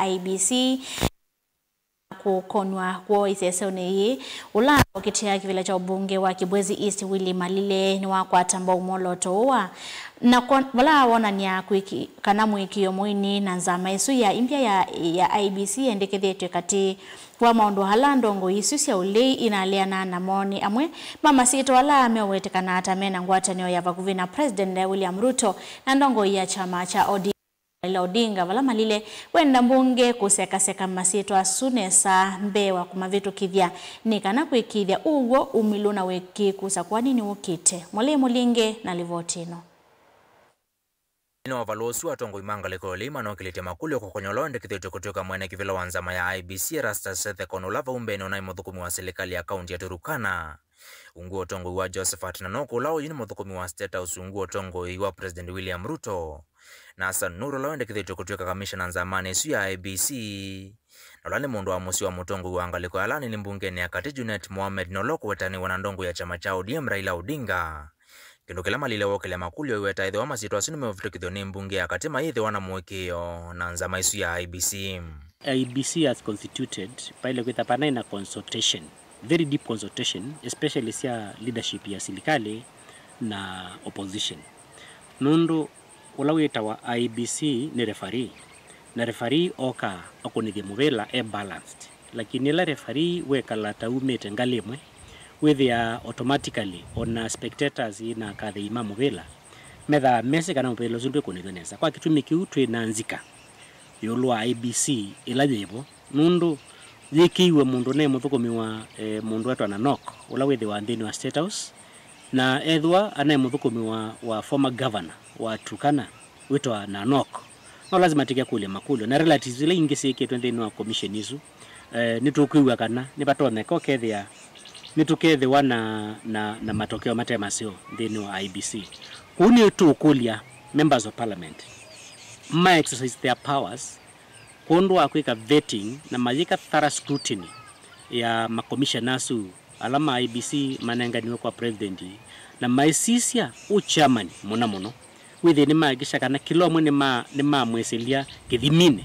ya IBC kukonwa kwa isesoni ula wakitia kivila cha ubunge wa Kibwezi East Willy Malile ni wakwa tamba umoloto wa na wala wana niya kuiki kanamu ikiyo muini na nzama isu ya impia ya IBC endekethe kati wa maundu halandongo isusi ya ulei inaliana na moni amwe mama sito wala amewetekana atamena ngwatanio ya vakuvina President William Ruto na ndongo ya chama cha Odinga wala Malile wenda mbunge kuseka masito asunesa mbewa kumavitu kithia nikana kuikithia uwo umiluna weki kusa kwa nini ukite Mulinge na Livotino Ino wavalosu watongo imanga leko lima na wakilete makulu kwa konyolo ndekithete kutoka mwene kivila wanzama ya IBC Rasta Sethe Konolava umbeno na imodhukumi wa serikali ya kaunti ya Turukana. Unguo tongo wa Josephat Nanoko ulao yini modhukumi wa State House unguo tongo iwa President William Ruto. Na Hassan Nuru lao ndekithete kutoka kamishna nzamani isu ya IBC. Nolani mundu wa musi wa mutongo uangaliko alani ni mbungeni ya kati Junet Mohamed Noloko wetani wanandongo ya chama cha ODM Raila Odinga. Kindukila Malile wokele makulu yuweta idhe wa masito asinu mewafitu kithoni mbunge ya katima idhe wana mwekeo na nzama isu ya IBC. IBC has constituted paile kwita panai na consultation, very deep consultation, especially siya leadership ya silikali na opposition. Nundu ulawita wa IBC ni referee, na referee oka okunithia muvela balanced, lakini la referee weka lata umete ngalimwe withia automatically on spectators ina kathe imamu vela metha mese kana mpelo zundu kunithonesa kwa kitumi kiu twinanzika yolwa IBC ilajevo nundu yikiwe mundu ne muthukumi wa mundu wetu ana knock ula withi wa ndini wa State House na ethwa ana muthukumi wa former governor wa Turkana witwa na knock no lazima tike kule makulu na relatives ile ingeseke twendeni wa commission isu nitukiwa kana nipatone ko kethia nitukethe wana na matokeo matema sio ndini wa IBC kuni tu kulia members of parliament ma exercise their powers kondwa kwika vetting na majika thorough scrutiny ya makomishanasu alama IBC manenganiwe kwa president na maisisia uchairman muno withi ni magisha kana kilomo ni ma mweselia kithimine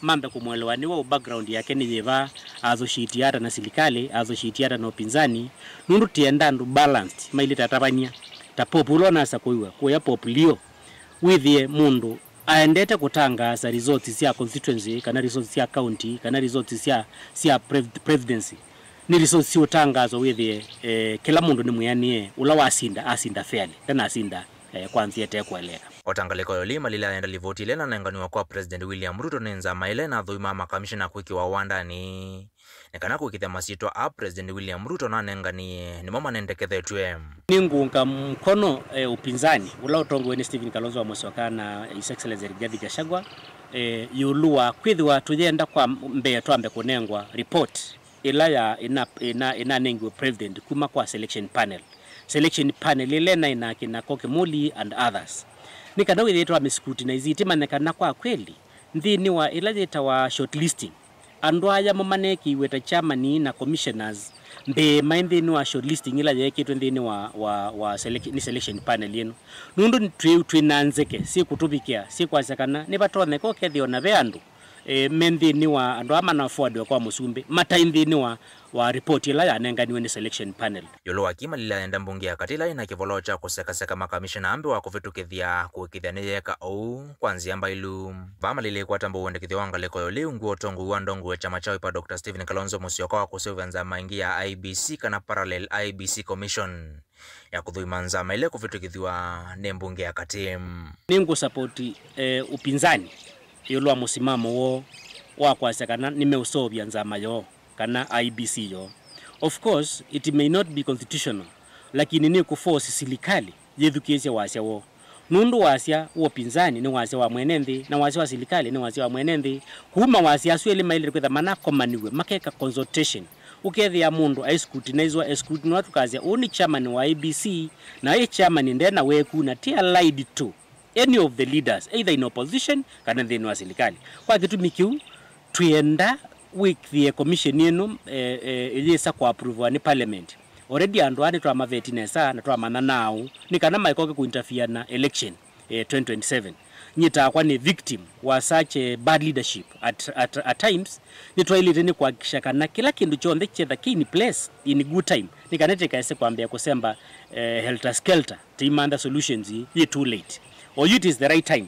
mambe kumwelewani wa background yake ni jeva azoshitiara na silikali azoshitiara na upinzani nundu tienda ndu balanced maili tatabania ta populo na sakuiwa kuya populio withie mundu aendete kutangaza results cia constituency kana results cia county kana results cia presidency ni results cia utangazo withie kila mundu ni muyanie ula wasinda fairly tena asinda kwanzia kueleka Otangaleko yolima lila enda livoti lena na nganiwa kwa President William Ruto nenza mailena dhuima makamishina kuiki wa wandani nekana kuikithia masito a President William Ruto na nengani ni mama nendekethe tuwe ningunga mkono upinzani ula utongo weni Stephen Kalonzo wa Musyoka na His Excellency Rigathi Gachagua yulua kwithwa tujenda kwa mbe twambe kunengwa report ila ya ina nengu president kuma kwa selection panel ile na ina kina Kokemuli and others nikana withitwa miscrutinize itimane kwa kweli ndini wa ilajeta wa shortlisting andwaya momaneki weta chairman na commissioners mbe mindini wa shortlisting ila yekitwe ndini wa selection panel yenu nundu twinanzeke si kutubikia si kwasakana ni batone ko kethio na beandu mendini wa andu amana forward kwa musumbe mataindini wa report ila yanenganiwe ni selection panel yolo wakima lila enda mbunge ya katila ina kivolocha kuseka makamishina ambe wa kuvitukithia kuikithia niyeka ou kwanzia mbailu vama lile kwa tambo uende kithia wangaleko yole unguo tongu uandongu we chama chao ipa Dr. Stephen Kalonzo Musyoka wa kusivanza maingi ya IBC kana parallel IBC commission ya kudhuima nzama ile kuvitukithiwa ne mbunge ya katim ningu supporti upinzani yolwa musimamo wo wa kwasekana nimeusobya nzama yo kana IBC yo. Of course it may not be constitutional lakini ni kuforce silikali yethukiesya wasya wo nundu wasya wo pinzani ni wasya wa mwenendi na wasya wa silikali ni wasya wa mwenendi kuma wasya aswele maile kwetha manakomaniwe makeka consultation ukethia mundu scrutinizwa tukazia uni chairman wa IBC na chairman ndena weku na tia allied to any of the leaders either in opposition kana ndeni wa serikali kwa kitu mikiu tuenda with the commission yenu ilisa kwa approve ni parliament already andwani twa maveti nesa na twa manana nao nikana maikoke kuinterfere na election 2027 nyita kwa ni victim wa such bad leadership at times ni toilet ni kuhakikisha kana kila kindu chonde chetha kini place in good time nikanete kaise kwambia kusemba helter skelter timanda solutions ye too late or it is the right time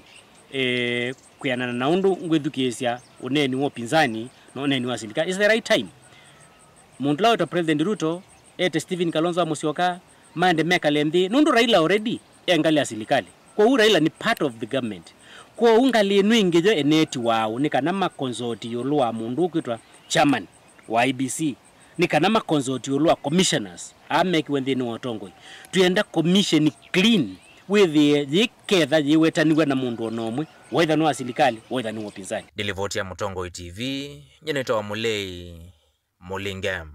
kuyana na undu ngwethukiesya uneni wo pinzani no uneni wa serikali is the right time mundu lao ta President Ruto Stephen Kalonzo Musyoka mande meka lemdi nundu Raila already engali serikali kwa Raila ni part of the government kwa ungali nwingejo eneti wao nikana makonzoti yolwa mundu kwitwa chairman wa IBC nikana makonzoti yolwa commissioners ameki wendeni watongoi tuenda commission clean with the ketha yiwetaniwa na mundu onomwe whether no serikali whether ni wapinzani. Dilivotia Mutongoi TV nyeneta wa Mulei Mulingam.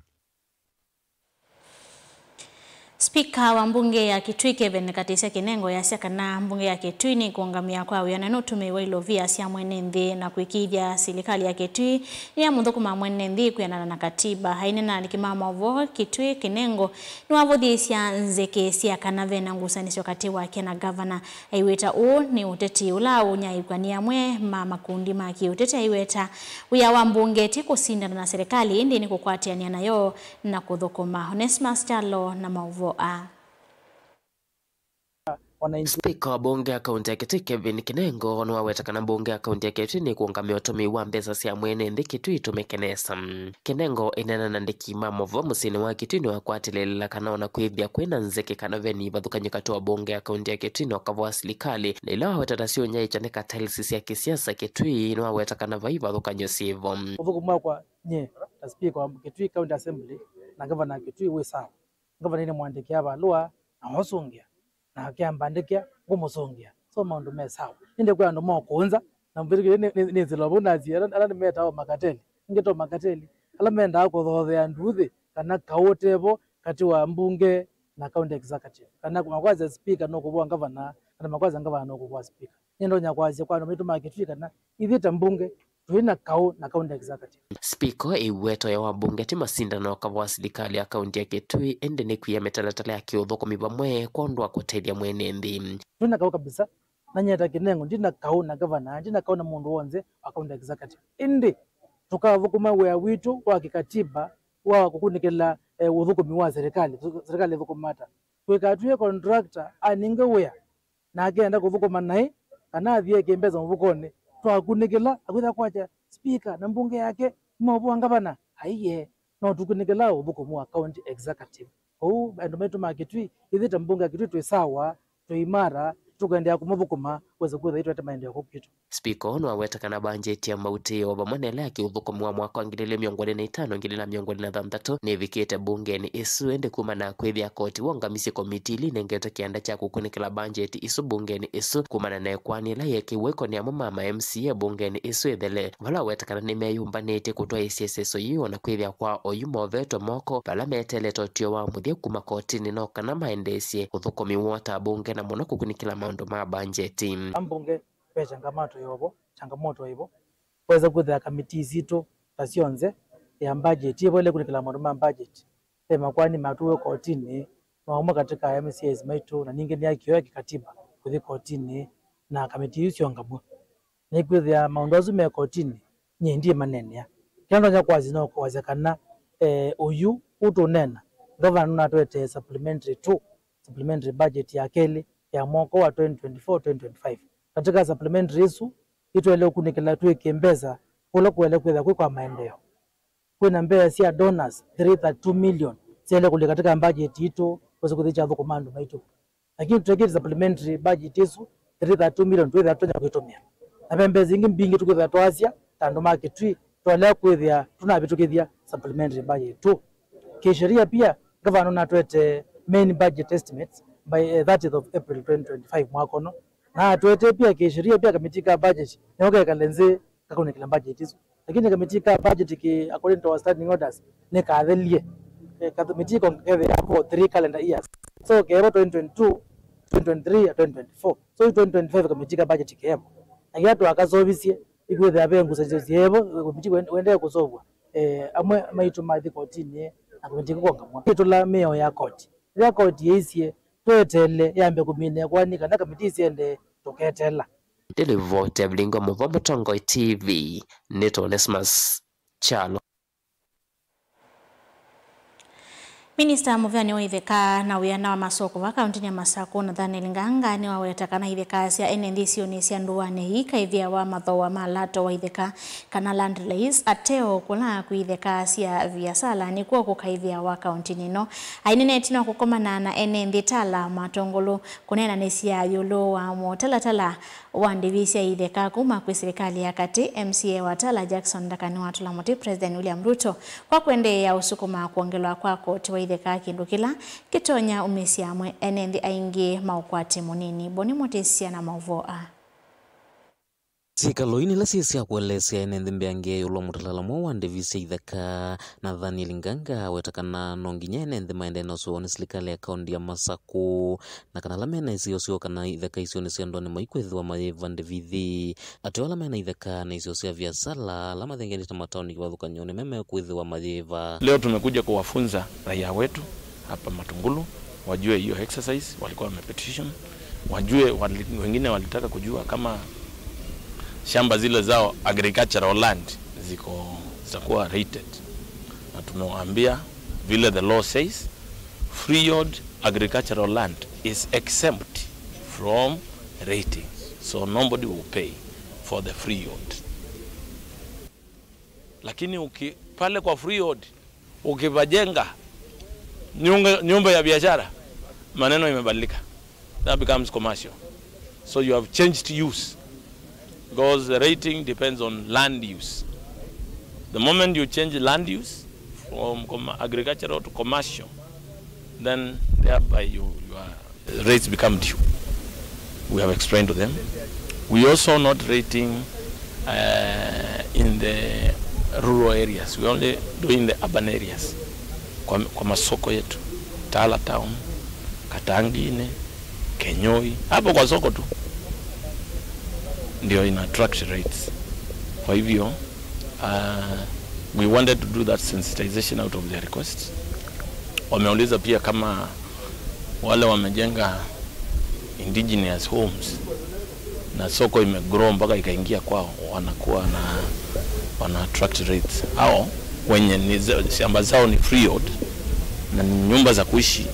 Spika wa mbunge ya Kitui Kevin Katisia Kinengo yasia kana mbunge ya Kitui ni kuangamia kwa wiana no tumewa ilovia sia mwenenthi na kuikithia serikali ya Kitui ya muthukuma mwenenthi kuyana na katiba hainena likimama vo Kitui Kinengo ni wavothiisia nzeke sia kana vena ngusanisyo kati wake na governor aiweta ni uteti ula unyaikwania mwe makundi maki uteti aiweta uya wa mbunge ti kusindana na serikali ndi ni kukwatiania nayo na kuthukuma. Onesmus Chalo na mauvo Spika wa bunge ya kaunti ya Kitui Kevin Kinengo nwawetaka bunge ya kaunti ya Kitui ni kuungamia utumi wa mbesa cia mwene nthi Kitui tumekenesa. Kinengo inena na ndikima movo musini wa Kitui ni wakwatilela kana ona kwithia kwina nzeke kana veni vathukanyika tu wa bunge ya kaunti ya Kitui no kavwa serikali na ila wawetata sio nyai chaneka tailsi cia kisiasa Kitui nwawetaka na vai vathukanyo sivo. Uthukuma kwa nye ta spika wa Kitui County Assembly na governor Kitui we sawa. Governor ni mwandikia balua na hosungia na kiambandikia kumusongia so maundu me sawa inde kwa ndo mo kuunza na mbirike ni zilobo na zira ala ni meta makateli ngeto makateli ala menda ko thothea nduthi kana kawotevo kati wa mbunge na county executive kana makwaza speaker no kubwa governor kana makwaza governor no kubwa speaker ndo nyakwazi kwa ndo mituma Kitui kana ithita mbunge tuina kau na county executive. Spika iweto ya wabunge ti masindano kavwa serikali ya kaunti ya Kitui ende ni kuya metalatala ya kiuthukumi vamwe kwondwa kuteithia mwene nthi. Tuina kau kabisa na nyeta Kinengo ndina kau na governor ndina kau na mundu wonze wa county executive indi tukathukuma wea witu wa kikatiba wa kukunikela uthukumi wa serikali thukumata twikatuye contractor aninge wea na agenda kuthukuma nai kana athie kimbeza mvukoni twakunikela akwitha kwacha speaker na mbunge yake mwabu ngavana haiye no tukunikela uthukumu wa county executive ando metuma Kitui ithita mbunge Kitui twisawa tuimara tukaendea kumuthukuma weza kwitha itwete maendeleo kukitu. Spika ono awetaka na bajeti ya mautio vamwanele akiuthukumu wa mwaka wa 2025-2026 nivikite bungeni isu ende kuma na kwithia koti wongamisi komiti ili nengete kianda cha kukunikila bajeti isu bungeni isu kumana na ekwanila yekiweko ni amama MCA bungeni isu ithele vala wetakana nimeyumbanite kutwa isieseso yiyo na kwithia kwa oyumo veto moko pala metele totio wa muthia kuma kotini no kana maendesie uthukumi wota bunge na muno kukunikila maundu ma bajeti. Ambunge pe changamoto hivo weza kuthia kamiti zito tasionze ya budget hivo ile kunikila maundu ma budget makwani matuwe kotini mauma katika MCAs maitu na nyingine ya kiyo ya kikatiba kuthi kotini na kamiti hiyo ngamwe na kuthia maundu azume kotini nyendie manene kando nya kwazi no kwazekana uyu utunena governor natwete supplementary budget ya keli ya mwaka wa 2024-2025 katika supplementary isu itwele kunikela tuikembeza kula kuele kwetha kwa maendeleo kwina mbea sia donors 332 million sele kule katika budget ito kweza kuthicha thukumandu maitu lakini tuteketi supplementary budget isu 332 million twetha tonya kwitumia na pembe zingi mbingi tukwetha twasia tandu ma Kitui twale kwethia tunabitukithia supplementary budget tu kisheria pia governor natwete main budget estimates by 30th of April 2025 mwaka no na twete pia kisheria pia kamitika budget nyoka kalenze kakunikila budget hizo lakini kamitika budget ki according to our standing orders ne kathelie kamitika ngeve for 3 calendar years so kero 2022 2023 2024 so 2025 kamitika budget kemo na yatu akazovisie ikwethe abengu saziebo kamitika wende kusovwa amwe maitu mathi kotini na kamitika kongamwa itula meo ya koti ya koti yesie twetele yambe kumine kwani kana kamiti siende tuketela Delivote Blingo Muvombo Tongo TV Neto Onesmus Chalo. Minista Muvyani wa itheka na wiana wa masoko wa kaunti ya Masako Nathaniel Nganga ni wawetakana itheka cia NNDC cia nduane hika ithia wa mathoa malato wa itheka kana land lease ateo kula ku itheka cia biasala ni kwa kukaithia wa kaunti nino ainene tino kukomana na NND tala matongolo kunena ni cia yolo wa motalatala wa ndivisia itheka kuma kwa serikali ya kati MCA wa Tala Jackson Dakani wa Tulamoti President William Ruto kwa kuendea usukuma kuongelwa kwa koti wa itheka kindukila kitonya umesiamwe NND aingi maukwati munini boni motisia na mauvoa Sikaloini la sisi ya kuelesea NND mbiange yulo mutalalamu wa ndivisi itheka Nathaniel Nganga wetakana nonginya NND maendeno suwa nisilikali ya kaundi ya Masako na kanala mena isio sio kana itheka isio nisiandone maikwethi wa maeva ndivithi atiwala mena itheka na isio sia viasala lama thengeni tamataoni kiwathuka nyone meme kwethi wa maeva. Leo tumekuja kuwafunza raia wetu hapa Matungulu wajue hiyo exercise walikuwa wamepetition, wajue wengine walitaka kujua kama shamba zile zao agricultural land zitakuwa rated, na tumewaambia vile the law says freehold agricultural land is exempt from rating, so nobody will pay for the freehold. Lakini pale kwa freehold ukivajenga nyumba ya biashara maneno imebadilika, that becomes commercial, so you have changed use. Because the rating depends on land use. The moment you change land use from agricultural to commercial, then thereby your rates become due. We have explained to them. We also not rating in the rural areas. We only do in the urban areas. Kwa masoko yetu, Tala Town, Katangine, Kenyoi, hapo kwa soko tu ndio ina attract rates. Kwa hivyo we wanted to do that sensitization out of their requests. Wameuliza pia kama wale wamejenga indigenous homes na soko imegrow mpaka ikaingia kwao, wanakuwa wana attract rates. Hao wenye shamba zao ni freehold na nyumba za kuishi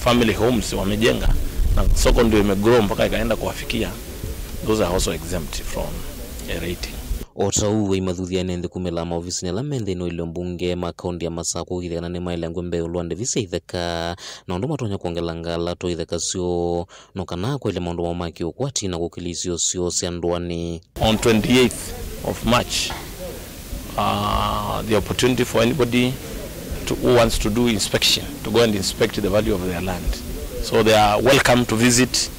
family homes wamejenga na soko ndio imegrow mpaka ikaenda kuwafikia, those are also exempt from a rating. Otau wa imadhuthia NND kumela maofisi ni lamende ino ili mbunge makaundi ya Masako itheka na maile ngwembe uluande visa itheka na ondo matonya kuongelanga lato itheka sio nokana kwa ile maondo mamaki ukwati na kukilisio sio sianduani. On 28th of March, the opportunity for anybody who wants to do inspection to go and inspect the value of their land. So they are welcome to visit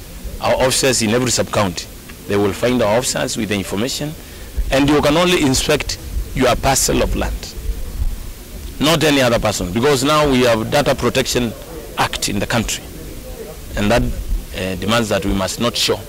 our officers in every sub-county. They will find our officers with the information, and you can only inspect your parcel of land, not any other person, because now we have Data Protection Act in the country, and that demands that we must not show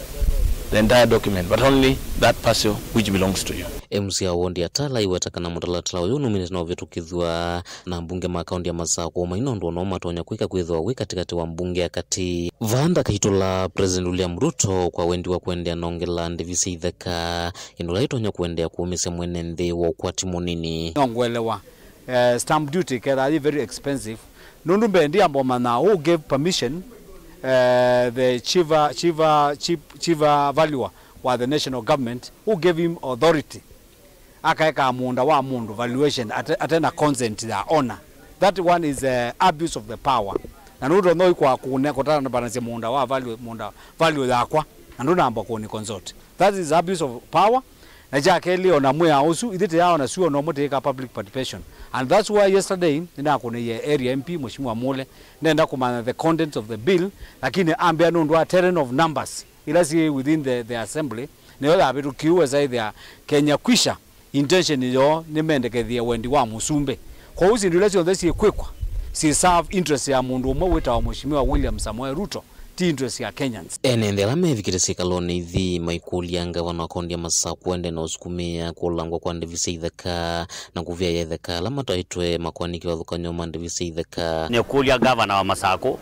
the entire document, but only that parcel which belongs to you. MCA wondi atala iwetakana mutalatala uyu nominate na vetukithwa na mbunge makaundi ya Masako mainondo no matonya kwika kwithwa wi katikati wa mbunge akati vanda kaitola President William Ruto kwa wendi wa kuendea nongela ndivisi itheka indola itonya kuendea kuumisa mwenende wa ukwati munini nongwelewa stamp duty kera very expensive nundumbe ndi amboma na who gave permission the chief valuer wa the national government who gave him authority akaeka munda wa mundu valuation atena consent ya owner. That one is abuse of the power. Na nudo no kwa kutana na balance munda wa value yakwa na ndo namba ko ni consult. That is abuse of power. Na jakeli ona mwe ausu idite yao na suo no muteka public participation. And that's why yesterday nina kuna area MP Mheshimiwa Mole nenda kumana the contents of the bill lakini ambia ndo terrain of numbers ilasi within the assembly neola abitu kiuwe zaidi ya Kenya kwisha intention yo nimendekethia wendi wa musumbe kwa uzi ndile cio thesi kwikwa si serve interest ya mundu umwe wita wa Mheshimiwa William Samoei Ruto ti interest ya Kenyans. NND alame vikirisi kaloni ithi maikulianga wana kondi ya Masako ende na usukumia kulangwa kwa ndivisi itheka na kuvia ya itheka lama taitwe makwaniki wa thukanyo mandivisi itheka ni kulia governor wa Masako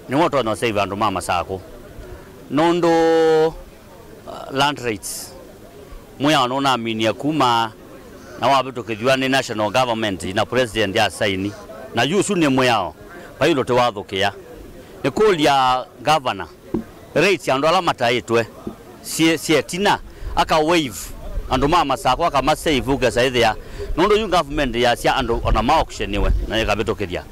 ni woto no save andu ma Masako nondo land rights muya ona minia kuma na wabeto kithwa ni national government na president ya saini na yusu ni muya bailo te wathukia ni kulia governor rates andu ala mataitwe sietina aka wave andu mama sako aka masave ugesa ithia nondo yu government ya sia andu ona ma auction iwe na ikabeto kithia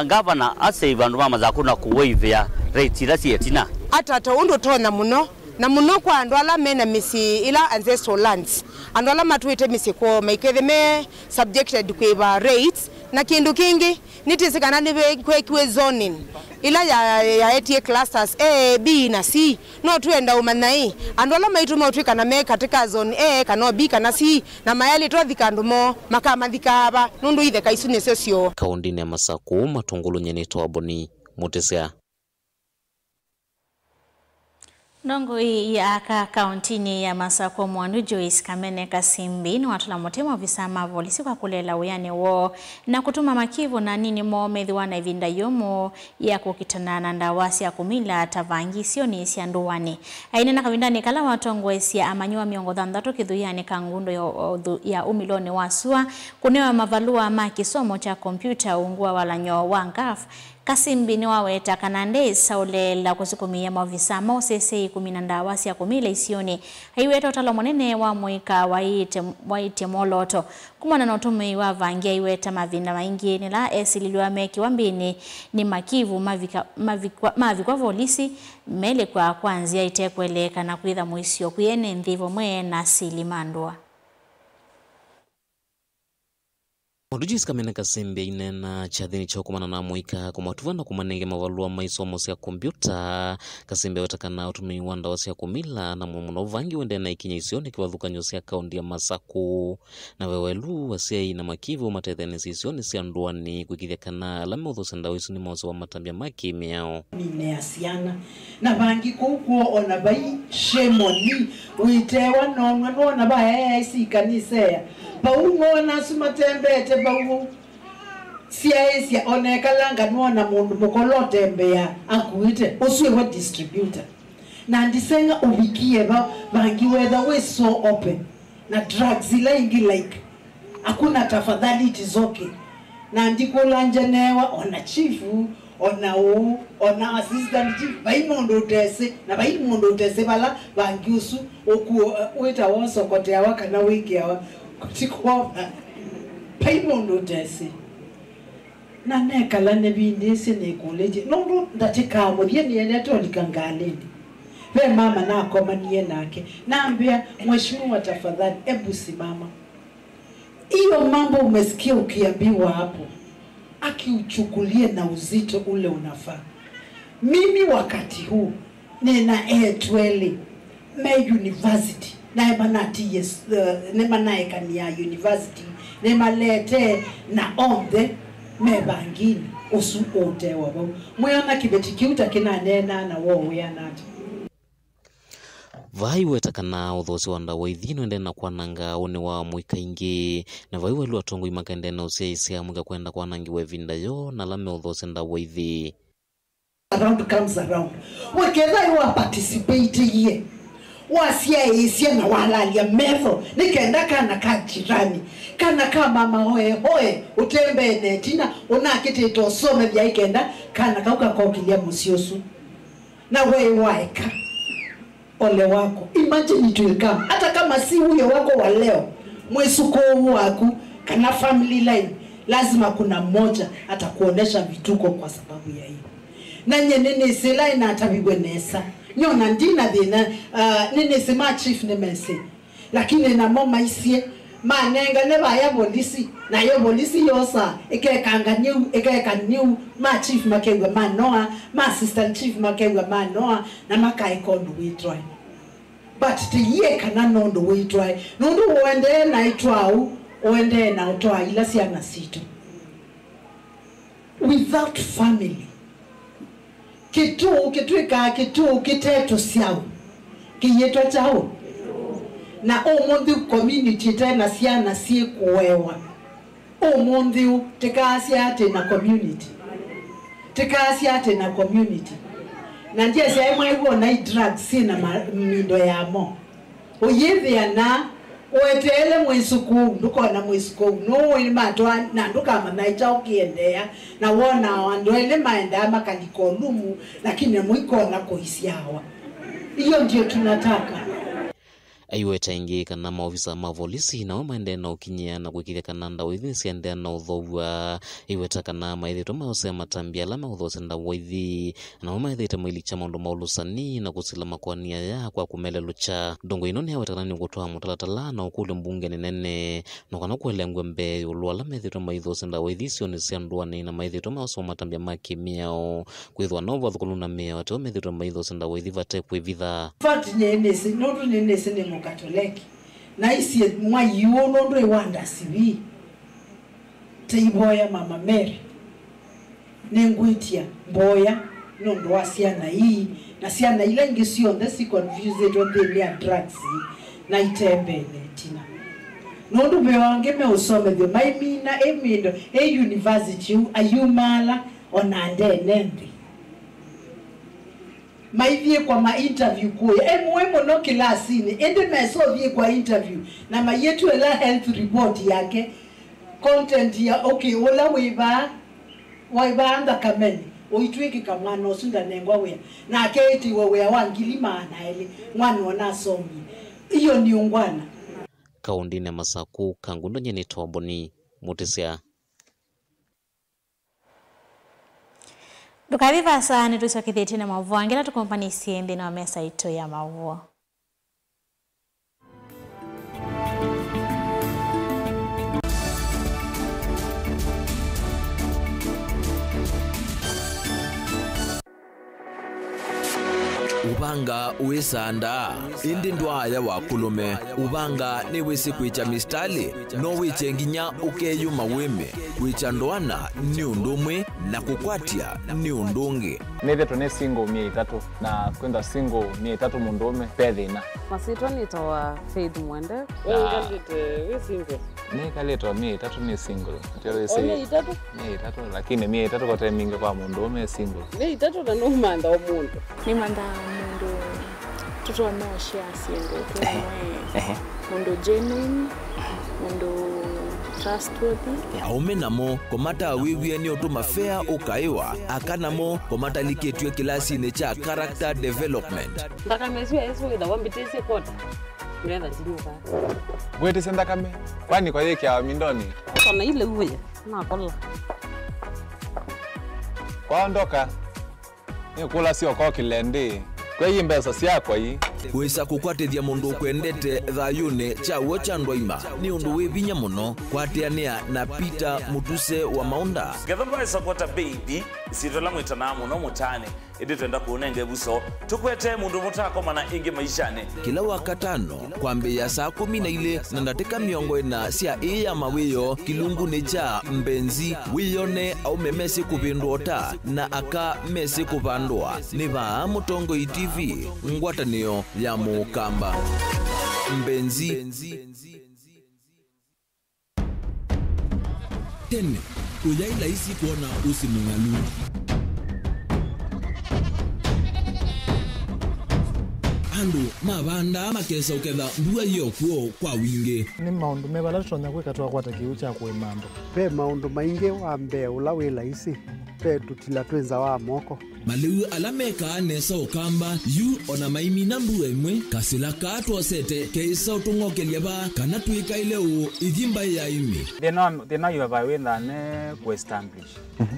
governor asave andu mama sako na ku wave ya rates ila sietina atata undu tona muno na muno kwa andu ala mena misi ila ancestral lands andu ala matuite misi ko maikethe me subjected kwa rates na kindu kingi nitisikana niwe kwe zoning ila ya ATA clusters A, B na C no tuenda umanai andu ala maituma utwika na me katika zone A kana B kana C na mayali twathika ndumo makama thikaba nundu ithe kaisune socio kaundini ya Masaku matungulu nyenito aboni mutesea Ndongo ya kauntini ya Masako mwandu Joyce Kamene Kasimbi ni watula motema visama volisi kwa kulela uyane wo na kutuma makivu na nini mo medhiwana ivinda yomo ya kukitanana ndawasi ya kumila tavangi sioni isi anduwani. Aine kavindani kala watongo isi ya amanyua miongo dhandato kidhuyane kangundo ya umilone wasua kunewa mavalua maki somo cha kompyuta ungua wala nyo wangaf. Kasimbi ni waweta kanande saule la kusukumia mavisa mausese kuminanda wasi ya kumila isioni. Haiweta utalo monene wa muika waite moloto. Kumana notume wa vangia iweta mavinda maingi nila esililuwa meki wambini ni makivu mavikwa volisi mele kwa kwanzia itekweleka na kuidha muisio kuyene ndhivo mwe na silimandua. Joyce Kamene Kasimbi inena chathini cha kumana na muika kumatuvana kumanenge mavalua maisomo sia kompyuta Kasimbi wetakana utumi wanda wasia kumila na mumuno vangi wende na ikinya isione kiwathuka nyosia kaundi ya Masaku na wewelu wasia ina makivu matethene isione sia nduani kuikithia kana lame uthosenda wisu ni mawasa wa matambia maki miao mine asiana na vangi kukuo ona bai shemoni uitewa nonwa na ba isi kanisea Paungona sumatembete bau siaisia onekalanga nuona mundu mukolote mbea akuite uswe wa distributor na ndisenga ubikie bangi whether we so open na drugs ila ingi like hakuna tafadhali it is okay na ndikulanjenewa ona chifu ona assistant chief baimondo utese na baimondo utese bala bangi usu oku weta wonso kote awaka na wiki awa kutikuwa paimondo utese na nekala nebindisi nekuleje nondo ndatika modye niene tolikangaleni we mama na akoma niye nake naambia mheshimiwa tafadhali ebu simama hiyo mambo umesikia ukiambiwa hapo akiuchukulie na uzito ule unafaa mimi wakati huu nina A12 me university na emanati yes nemanae kania university nemalete na onde mebangini usu ote wabo mwana kibetikiuta kina nena na wowe anati vai wetakana uthosi wanda waithino ende na kwananga one wa muika ingi na vai welu atongo imakende na usia isia mwika kwenda kwanangi wevinda yo na lame uthosi nda waithi around comes around wakenda iwa participate ye wasia isia na walalia metho nikenda kana kajirani kana kama mama hoe utembe netina unakite tosome bya ikenda kana kauka kokilia musiosu na wewe waeka ole wako imagine it will come hata kama si huyo wako wa leo mwesuko wako kana family line lazima kuna mmoja atakuonesha vituko kwa sababu ya hiyo na nyenene sela ina atabigwenesa nyona ndina dina nene sema chief nemese lakini na mama isie manenga ne baya polisi na yo polisi yosa ekeka new ma chief makewa manoa ma assistant chief makewa manoa na makai kondo we try but the year kana nondo we try nondo uende na itwao uende na utoa ila si ana situ without family kitu kiteto siao kiyeto chao na omundi community tena siana si kuwewa omundi tekasi ate na community na njia cia imwe kuona i drugs na mindo yamo uyithiana wetele mwisuku ndukona mwisuku no imatwa na ndukama na ichaukiendea na wona wandwele maenda makalikolumu lakini mwikona kuisiawa. Hiyo ndio tunataka. Aiweta ingi kana maofisa ma polisi na maende na ukinyia na kwikithia kana nda withi siendea na uthovwa iweta kana maithito maose matambia lama uthosenda withi na maithite mwilicha maundu maulusani na kusila makwania ya kwa kumelelukya ndongo ino ni aweta kana ni gutwa mutalatala na ukule mbunge nene no kana kwelengwe mbe ulwala maithito maithosenda withi sioni siandwani na maithito maose matambia makimiao kwithwa novo thukuluna mea to maithito maithosenda withi vate kwivitha fact nene no nene Katoliki na isi mwa yuno ndo iwanda sivi teiboya mama Mary nengwitia boya ndo wasiana hii na siana ile ngisio ndesi confused on the drugs na itembele tina nondo bewange me usome the maimina emindo university ayumala onande nende maivie kwa ma interview kuya muemo no kilasini ende meso vie kwa interview na mayetu ela health report yake content ya okay wala waiba anda kameni oitwiki kamwana osunda nengwa we na keti we wangilima na ile mwana wana somi hiyo ni ungwana kaundi na Masaku kangundo nyene toboni mutisia Dukaviva sana tusokithete na mavuo angela tukompani siende na mesa ito ya mavuo. Ubanga uisanda indi ndwaya wakulume ubanga ni wisi kwicha mistali no wiche nginya ukeyuma wime kwicha ndwana ni undumwe na kukwatia ni undungi neve tone single 300 na kwenda single 300 mundume pedina masito nitoa Faith Mwende we single ni kaleto 300 ni single tero se 300 lakini 300 kwa time mingi kwa mundume single 300 na no manda omuntu ni manda mundu tuto no share single kwa mundu genuine mundu trustworthy aume namo komata wiwie ni otuma fair ukaiwa akanamo komata liketwe kilasi ne cha character development ndaka mesiwa yesu da wambitese kota nenda zinuka bwete senda kame kwani kwa yeke ya mindoni kona ile uwe na kola kwa ndoka ni kula sio kwa kilende kwa hii mbesa sia kwa hii wisa kukwatithia mundu kwendete thayune cha wocha ndwaima ni undu wivinya muno kwatiania na Peter Mutuse wa Maunda Gavana Sakota baby sitola mwitana muno mutane indi twenda kuonenge buso tukwete mundu mutako mana ingi maishane kila wakatano kwambe ya saa 12 na ndatika miongo ina sia iya mawiyo kilungu ni cha mbenzi wiyone au memesi kupindota na aka mesi kupandwa ni vaa Mutongo TV ngwatanio ya mukamba mbenzi tene uyaila isi kuona usimungalu andu mabanda makesa uketha mbua hiyo kuo kwa wingi ni maundu mebala tona kweka twa kwata kiucha kwa mambo pe maundu maingi wa mbe ula wila isi pe tutila twenza wa moko maliu alameka nesa ukamba yu ona maimi na mbua imwe kasila katwa sete keisa utungokelia ba kana tuika ile u ithimba ya imi thina yu ba wenda ne ku establish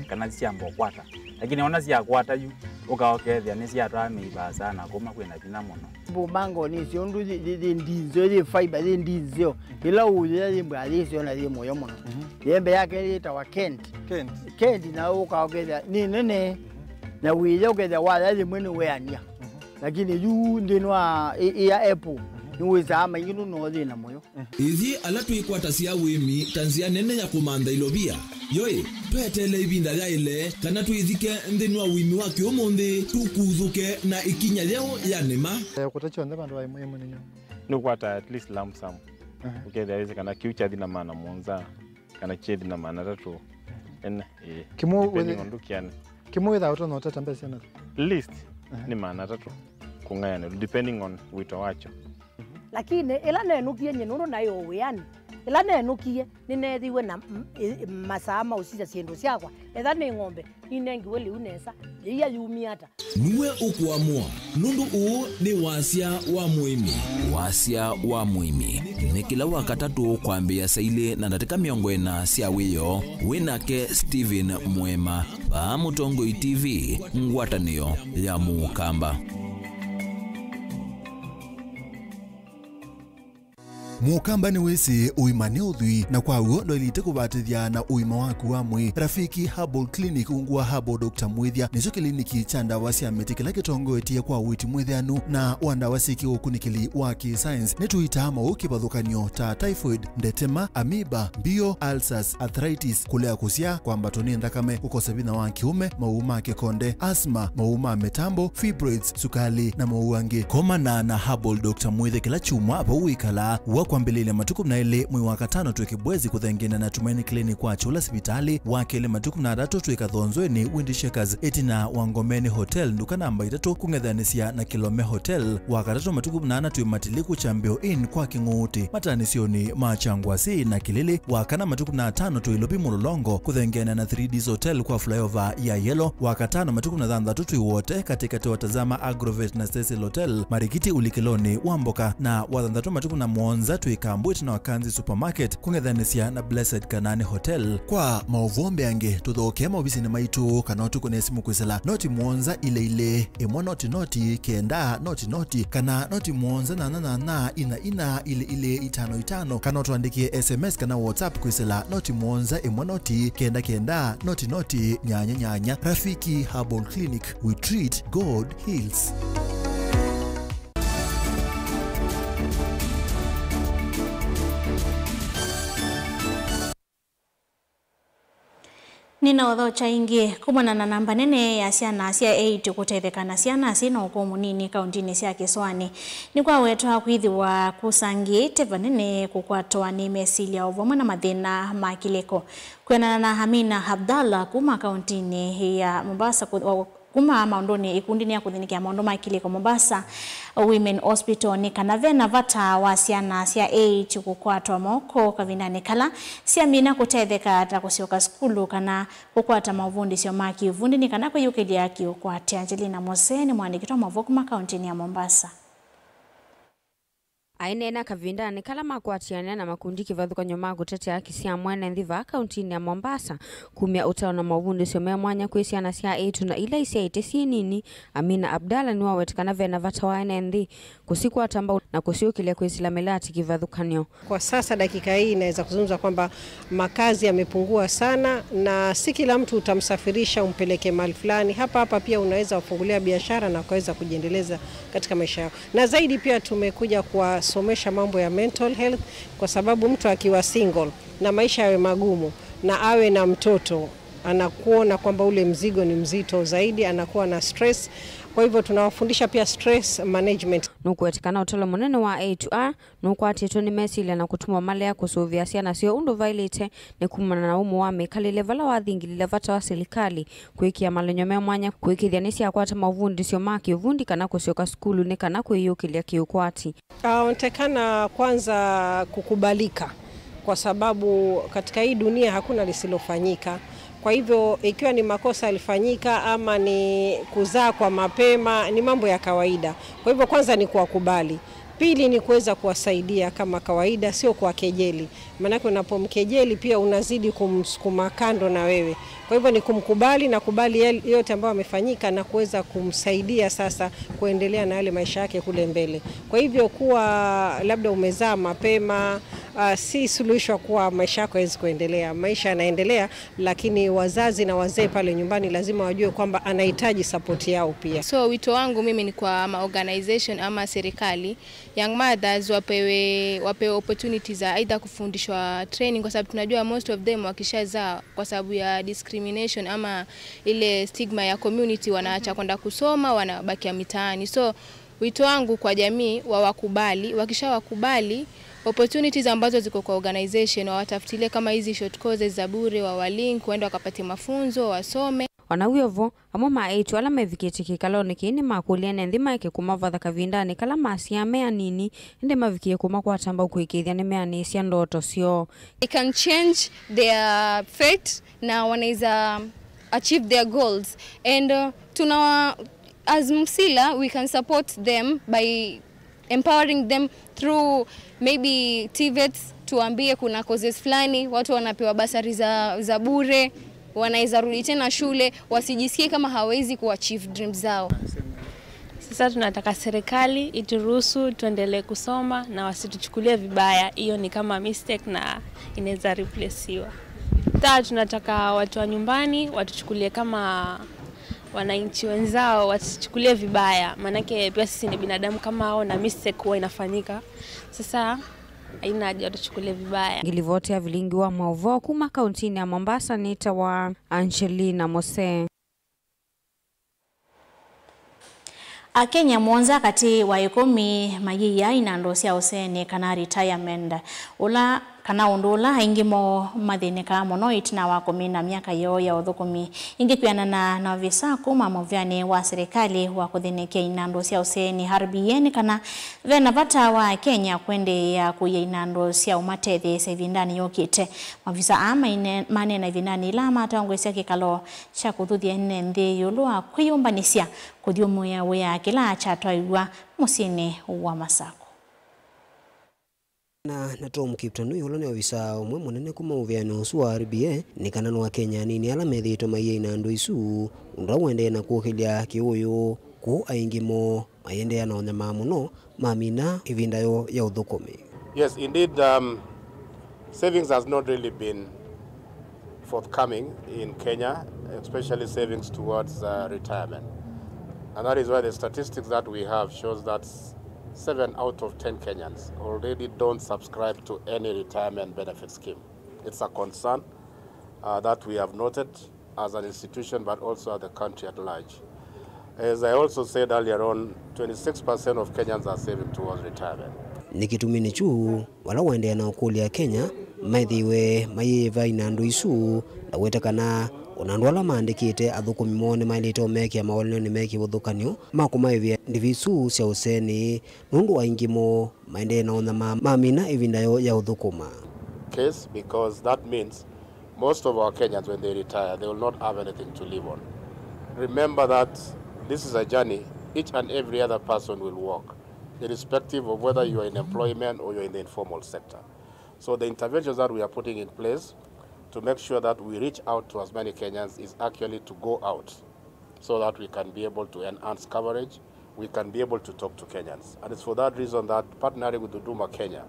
kana siambo kwata lakini ona sia kwata yu ukaokethia ni sia twa miba sana kuma kwina thina muno bubango ni sio ndu ndinzo ile fiber ile ndinzo ila uye ile mbali sio na ile moyo muno yembe yake ile tawa Kent na ukaokethia ni nene na wile ukethia wala ile mwene weania lakini yu ndinwa ya Apple niweza ama yinu no thina moyo ithi ala tuikwata cia wimi tanzia nene ya kumanda ilobia yoi twetele ibinda ya ile kana tuithike ndinwa wimi wake umundi tukuthuke na ikinya leo ya nema kutacho ndaba ndo aimwe munyo nukwata at least lump sum ukethia weze kana kiucha thina mana monza kana chedi na mana tatu en kimu without no tata mbesi na list ni maana tatu kung'ayana depending on wito wacho. Lakini ila nenukie nyenuru nayo weani ila nenukie ninethiwe na masama usija siendo siakwa etha ni ng'ombe inengi weli unesa iya yumiata niwe ukuamua nundu uu ni wasia wa muimi. Wasia wa muimi ni kila wakatatu kwambia saili na ndatika miongo ina sia wiyo winake Steven Mwema pa Mutongoi TV ngwatanio ya Mukamba. Mukamba ni wese uimane uthui na kwa uo ndo ilite kubatithia na uima waku wa mwi. Rafiki Herbal Clinic ungua Herbal Dr. Mwithia nicho kliniki cha ndawa cia miti kila kitongoetie kwa witi mwithianu na wandawa siki ukunikili wa science nituita mauki bathukanio ta typhoid, ndetema, amoeba, bio, ulcers, arthritis, kulea kusia kwa mbatoni ndakame, ukosa bina wa kiume, mauma kekonde, asthma, mauma metambo, fibroids, sukali na mauangi. Komana na Herbal Dr. Mwithia kila chuma apa uikala kwa mbelele matuku na ile mwi wa katano tuweke bwezi kuthengena na Tumaini Clinic kwa chula hospitali wake ile matuku na datu tuweka dhonzwe ni Windy Shakers etina Wangomeni Hotel nduka namba itatu kungethanisia na Kilome Hotel wakatatu matuku na tuwe matiliku Chambio Inn kwa King'uti matanisioni Machangwasi na Kilili wakana matuku na tano tuilopi Mulolongo kuthengena na 3Ds Hotel kwa flyover ya Yellow wakatano matuku na dhandatu tuwe wote katika tuwatazama Agrovet na Cecil Hotel Marikiti Ulikiloni Wamboka na wadhandatu matuku na Mwonza tuikambwiti na Wakanzi Supermarket kungethanisia na Blessed Kanani Hotel kwa mauvombe ange tuthokea maubisi ni maitu kanotu kune simu kwisela noti Mwonza ile imwa noti kenda noti kana noti Mwonza na ina ile 55 kana tuandikie SMS kana WhatsApp kwisela noti Mwonza imwa noti kenda noti nyanya. Rafiki Herbal Clinic, we treat, God heals. Nina odho chaingi kumana na namba nene ya siana sia 8 kutethekana siana sina ukomu nini kauntini sia Kiswani ni kwa wetu hakuithiwa kusangi tevanene kukwatwa ni mesilia ovomwe na mathina makileko kwena na Hamina Abdalla kuma kauntini ya Mombasa kuma maondoni ikundini ya kuthinikia maondo makileko Mombasa Women Hospital ni kanavena vata wa siana sia 8 kukwatwa moko kavindani kala sia mina kutetheka ata kusioka skulu kana kukwata mavundi sio maki vundi ni kana kwa yukeli yaki kwa Angelina Moseni mwandikitwa mavokuma kauntini ya Mombasa. Ainena kavindani kala makwatiana na makundi kivathuka nyoma gutete haki cia mwene nthiva kauntini ya Mombasa kumia utaona mavundi sio mwanya kwisiana cia 8 na ila isia 8 si nini. Amina Abdalla ni wawetikana vena vata waene nthi kusikwa tamba na kusiukilia kwisila melati kivathukanyo. Kwa sasa dakika hii inaweza kuzungumza kwamba makazi yamepungua sana na si kila mtu utamsafirisha umpeleke mahali fulani. Hapa pia unaweza kufungulia biashara na kuweza kujiendeleza katika maisha yako. Na zaidi pia tumekuja kwa somesha mambo ya mental health kwa sababu mtu akiwa single na maisha yawe magumu na awe na mtoto anakuona kwamba ule mzigo ni mzito zaidi, anakuwa na stress. Kwa hivyo tunawafundisha pia stress management. Nukuetikana utolo munene wa A2R nukwatitwo ni mesilia na kutumwa malea kusuvia siana sio undu vailite ni kumana na umu wame kalile vala wathingilile vata wa serikali kuikia malenyomea mwanya kuikithia nisi ya kwata mavundi sio maki uvundi kana kusioka skulu ni kana kuiyukilia kiukwati. Unatekana kwanza kukubalika kwa sababu katika hii dunia hakuna lisilofanyika. Kwa hivyo ikiwa ni makosa yalifanyika ama ni kuzaa kwa mapema ni mambo ya kawaida. Kwa hivyo kwanza ni kuwakubali. Pili ni kuweza kuwasaidia kama kawaida, sio kwa kejeli. Maana unapomkejeli pia unazidi kumsukuma kando na wewe. Kwa hivyo ni kumkubali na kubali yote ambayo amefanyika na kuweza kumsaidia sasa kuendelea na yale maisha yake kule mbele. Kwa hivyo kuwa labda umezaa mapema si suluhisho kuwa maisha yako hawezi kuendelea. Maisha yanaendelea, lakini wazazi na wazee pale nyumbani lazima wajue kwamba anahitaji support yao pia. So wito wangu mimi ni kwa organization ama serikali, young mothers wapewe opportunities za aidha kufundishwa training, kwa sababu tunajua most of them wakishazaa kwa sababu ya discrimination ama ile stigma ya community wanaacha kwenda kusoma, wanabakia mitaani. So wito wangu kwa jamii wawakubali, wakishawakubali opportunities ambazo ziko kwa organization wawatafutilie kama hizi short courses za bure, wawalink waende wakapate mafunzo wasome. ona wiovo amwe maaitu ala mevikite kikaloni kini makuliane nthi maike kumavatha kavindani kala masia mea nini inde mavikie kuma kwa tamba kuikithia ni mea nisia ndoto sio. They can change their fate na wanaweza achieve their goals, and as Msila we can support them by empowering them through maybe TVETs. Tuambie kuna causes fulani watu wanapewa basari za bure, wanaweza rudi tena shule, wasijisikie kama hawezi kuachieve dreams zao. Sasa tunataka serikali ituruhusu tuendelee kusoma na wasituchukulie vibaya. Hiyo ni kama mistake na inaweza replacewa. Tunataka watu wa nyumbani watuchukulie kama wananchi wenzao, wasichukulie vibaya. Manake pia sisi ni binadamu kama hao na mistake huwa inafanyika. Sasa haina haja watuchukulie vibaya. Ngilivotea vilingi wa Mauvoo kuma kauntini ya Mombasa ni tawa Angelina Mose. Akenya mwonza kati wa 10 mayiya inandosia useni kana retirement ula kana undula ingimo mathine mono itina wa 10 na miaka yo ya uthukumi ingikwiana na visa kuma muvyani wa serikali wa kuthinikia inandosia useni RBN kana vena vata wa Kenya kwende ya kuya inandosia umatethi sevindani yokite mavisa ama manena vinani ila matangwesia kikalo cha kuthuthia nthi yulwa kwiyumbanisia kuthiumu ya wea kila chatwaiwa musini wa Masako. Na Tom Kiptanu yolone obisa omwe munene kuma uvyano suwa RBA ni kanano wa Kenya nini ala methito maye inando isu undawende na kuhilia kiuyo ku aingimo mayende na onyama muno mamina ivindayo ya uthukumi. Yes, indeed, savings has not really been forthcoming in Kenya, especially savings towards retirement. And that is why the statistics that we have shows that 7 out of 10 Kenyans already don't subscribe to any retirement benefit scheme. It's a concern that we have noted as an institution, but also at the country at large. As I also said earlier on, 26% of Kenyans are saving towards retirement. Nikitumini chu wala wende na ukulia Kenya maithiwe mayiva inandu isu na wetakana onandwala maandikite athukumi mone mailito meki amawalino ni meki buthukanio makumaivia ndivisu cia useni nundu waingimo maende na ona mamina ivindayo ya uthukuma case, because that means most of our Kenyans when they retire they will not have anything to live on. Remember that this is a journey each and every other person will walk, irrespective of whether you are in employment or you're in the informal sector. So the interventions that we are putting in place to make sure that we reach out to as many Kenyans is actually to go out so that we can be able to enhance coverage, we can be able to talk to Kenyans. And it's for that reason that partnering with Huduma Kenya,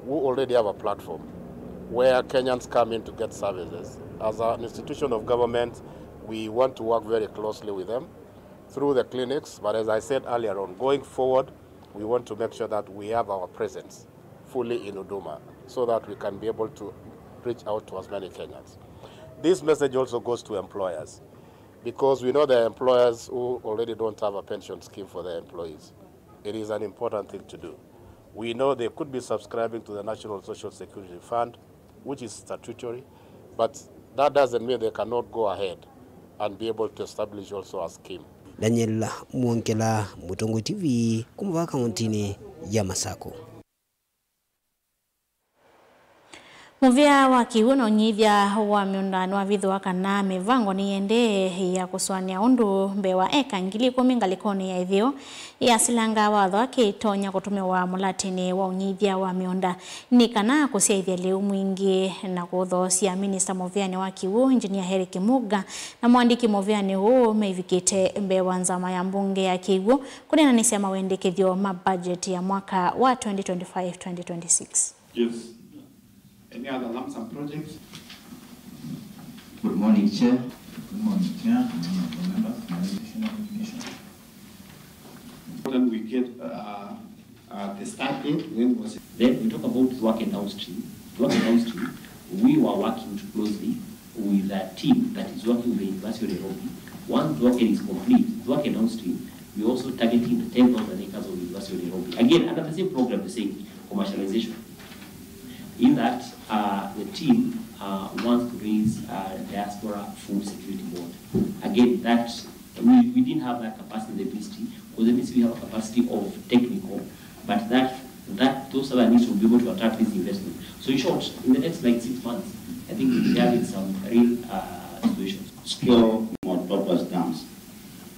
we already have a platform where Kenyans come in to get services. As an institution of government, we want to work very closely with them through the clinics, but as I said earlier on, going forward, we want to make sure that we have our presence fully in Huduma so that we can be able to reach out to as many Kenyans. This message also goes to employers because we know there are employers who already don't have a pension scheme for their employees. It is an important thing to do. We know they could be subscribing to the National Social Security Fund, which is statutory, but that doesn't mean they cannot go ahead and be able to establish also a scheme. Daniel Mwonkela, Mutongo TV, kumva kauntini ya Masako. Muvia wa kiuno nyithia wa miundano wa vithu kana mivango ni ende ya kuswania undu mbewa eka 10,000 ngalikoni ya ithio ya silanga watho akitonya kutumiwa mulatini wa unyithia wa miunda ni kana kusiaithia liu mwingi na kuthosia Minister Muviani wa kiwu Engineer Harry Kimuga na mwandiki Muviani huu meivikite mbewa nzama ya mbunge ya kiwu kunena ni sema wendekithio ma budget ya mwaka wa 2025-2026. Yes. Any other lump sum projects? Good morning, Chair. Good morning, Chair. Good morning, members. Then we get the start date. When was it? Then we talk about work and downstream. Work and downstream, we were working closely with a team that is working with the University of Nairobi. Once the work is complete, work and downstream, we also targeting the 10,000 acres of the University of Nairobi. Again, under the same program, the same commercialization. In that, the team wants to raise Diaspora Food Security Board. Again, that we didn't have that capacity in the ministry, because the ministry we have a capacity of technical, but those other needs will be able to attract this investment. So in short, in the next like 6 months, I think we'll be having some real situations. Secure multi-purpose dams.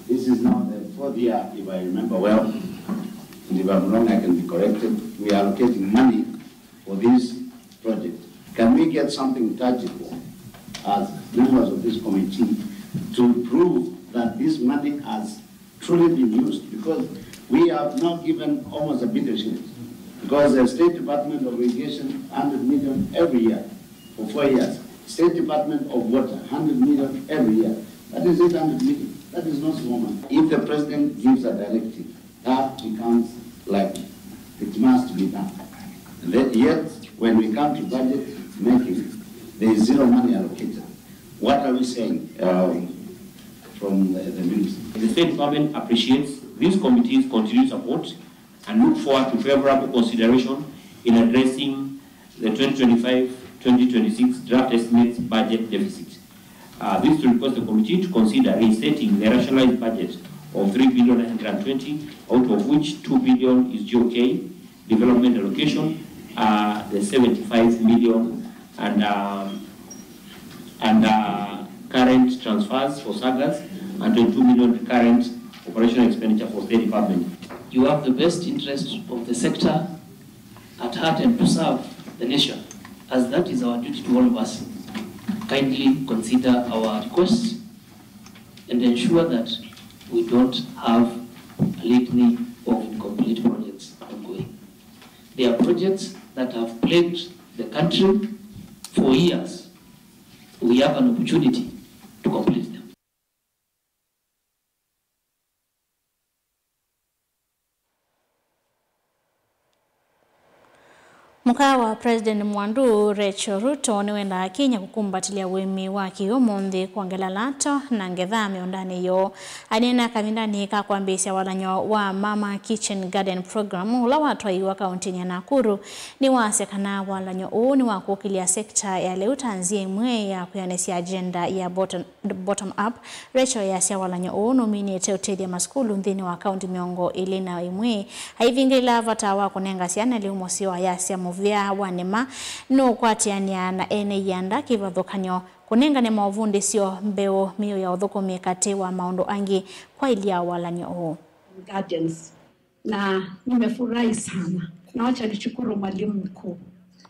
This is now the 4th year, if I remember well, and if I'm wrong, I can be corrected. We are allocating money for this project. Can we get something tangible as members of this committee to prove that this money has truly been used? Because we have now given almost $1 billion. Because the State Department of Irrigation, 100 million every year for 4 years. State Department of Water, 100 million every year. That is 800 million. That is not small money. If the president gives a directive, that becomes like it must be done. Yet, when we come to budget making, there is zero money allocated. What are we saying from the ministry? The State Department appreciates this committee's continued support and look forward to favorable consideration in addressing the 2025-2026 draft estimates budget deficit. This to request the committee to consider reinstating the rationalized budget of $3,920, out of which $2 billion is GOK development allocation, the $75 million and current transfers for SAGAs, and $22 million current operational expenditure for State Department. You have the best interest of the sector at heart and to serve the nation, as that is our duty to all of us. Kindly consider our requests and ensure that we don't have a litany of incomplete projects ongoing. There are projects that have plagued the country for years. We have an opportunity to complete them. Muka wa President Mwandu Rachel Ruto ni wenda Kenya kukumbatilia wimi waki umundi kuangela lato na ngetha miondani yo. Anena kavindani kakwambisya walanyo wa Mama Kitchen Garden Program ula watu wa kaunti ya Nakuru ni wasekana walanyo ni wakukilia sekta ya leutanzie mwe ya kuyanesia agenda ya bottom up. Rachel yasia walanyo nominate utedi ya maskulu ndini wa kaunti miongo ilina imwe. Haivingila vata wako nenga siana liumosiwa yasia vya wanema no kwatiania na ene yanda kivadhokanyo kunengane mavundi sio mbeo mio ya udhoko mikate wa maondo angi kwa ilia walanyo Gardens. Na nimefurahi sana. Na wacha nishukuru mwalimu mkuu.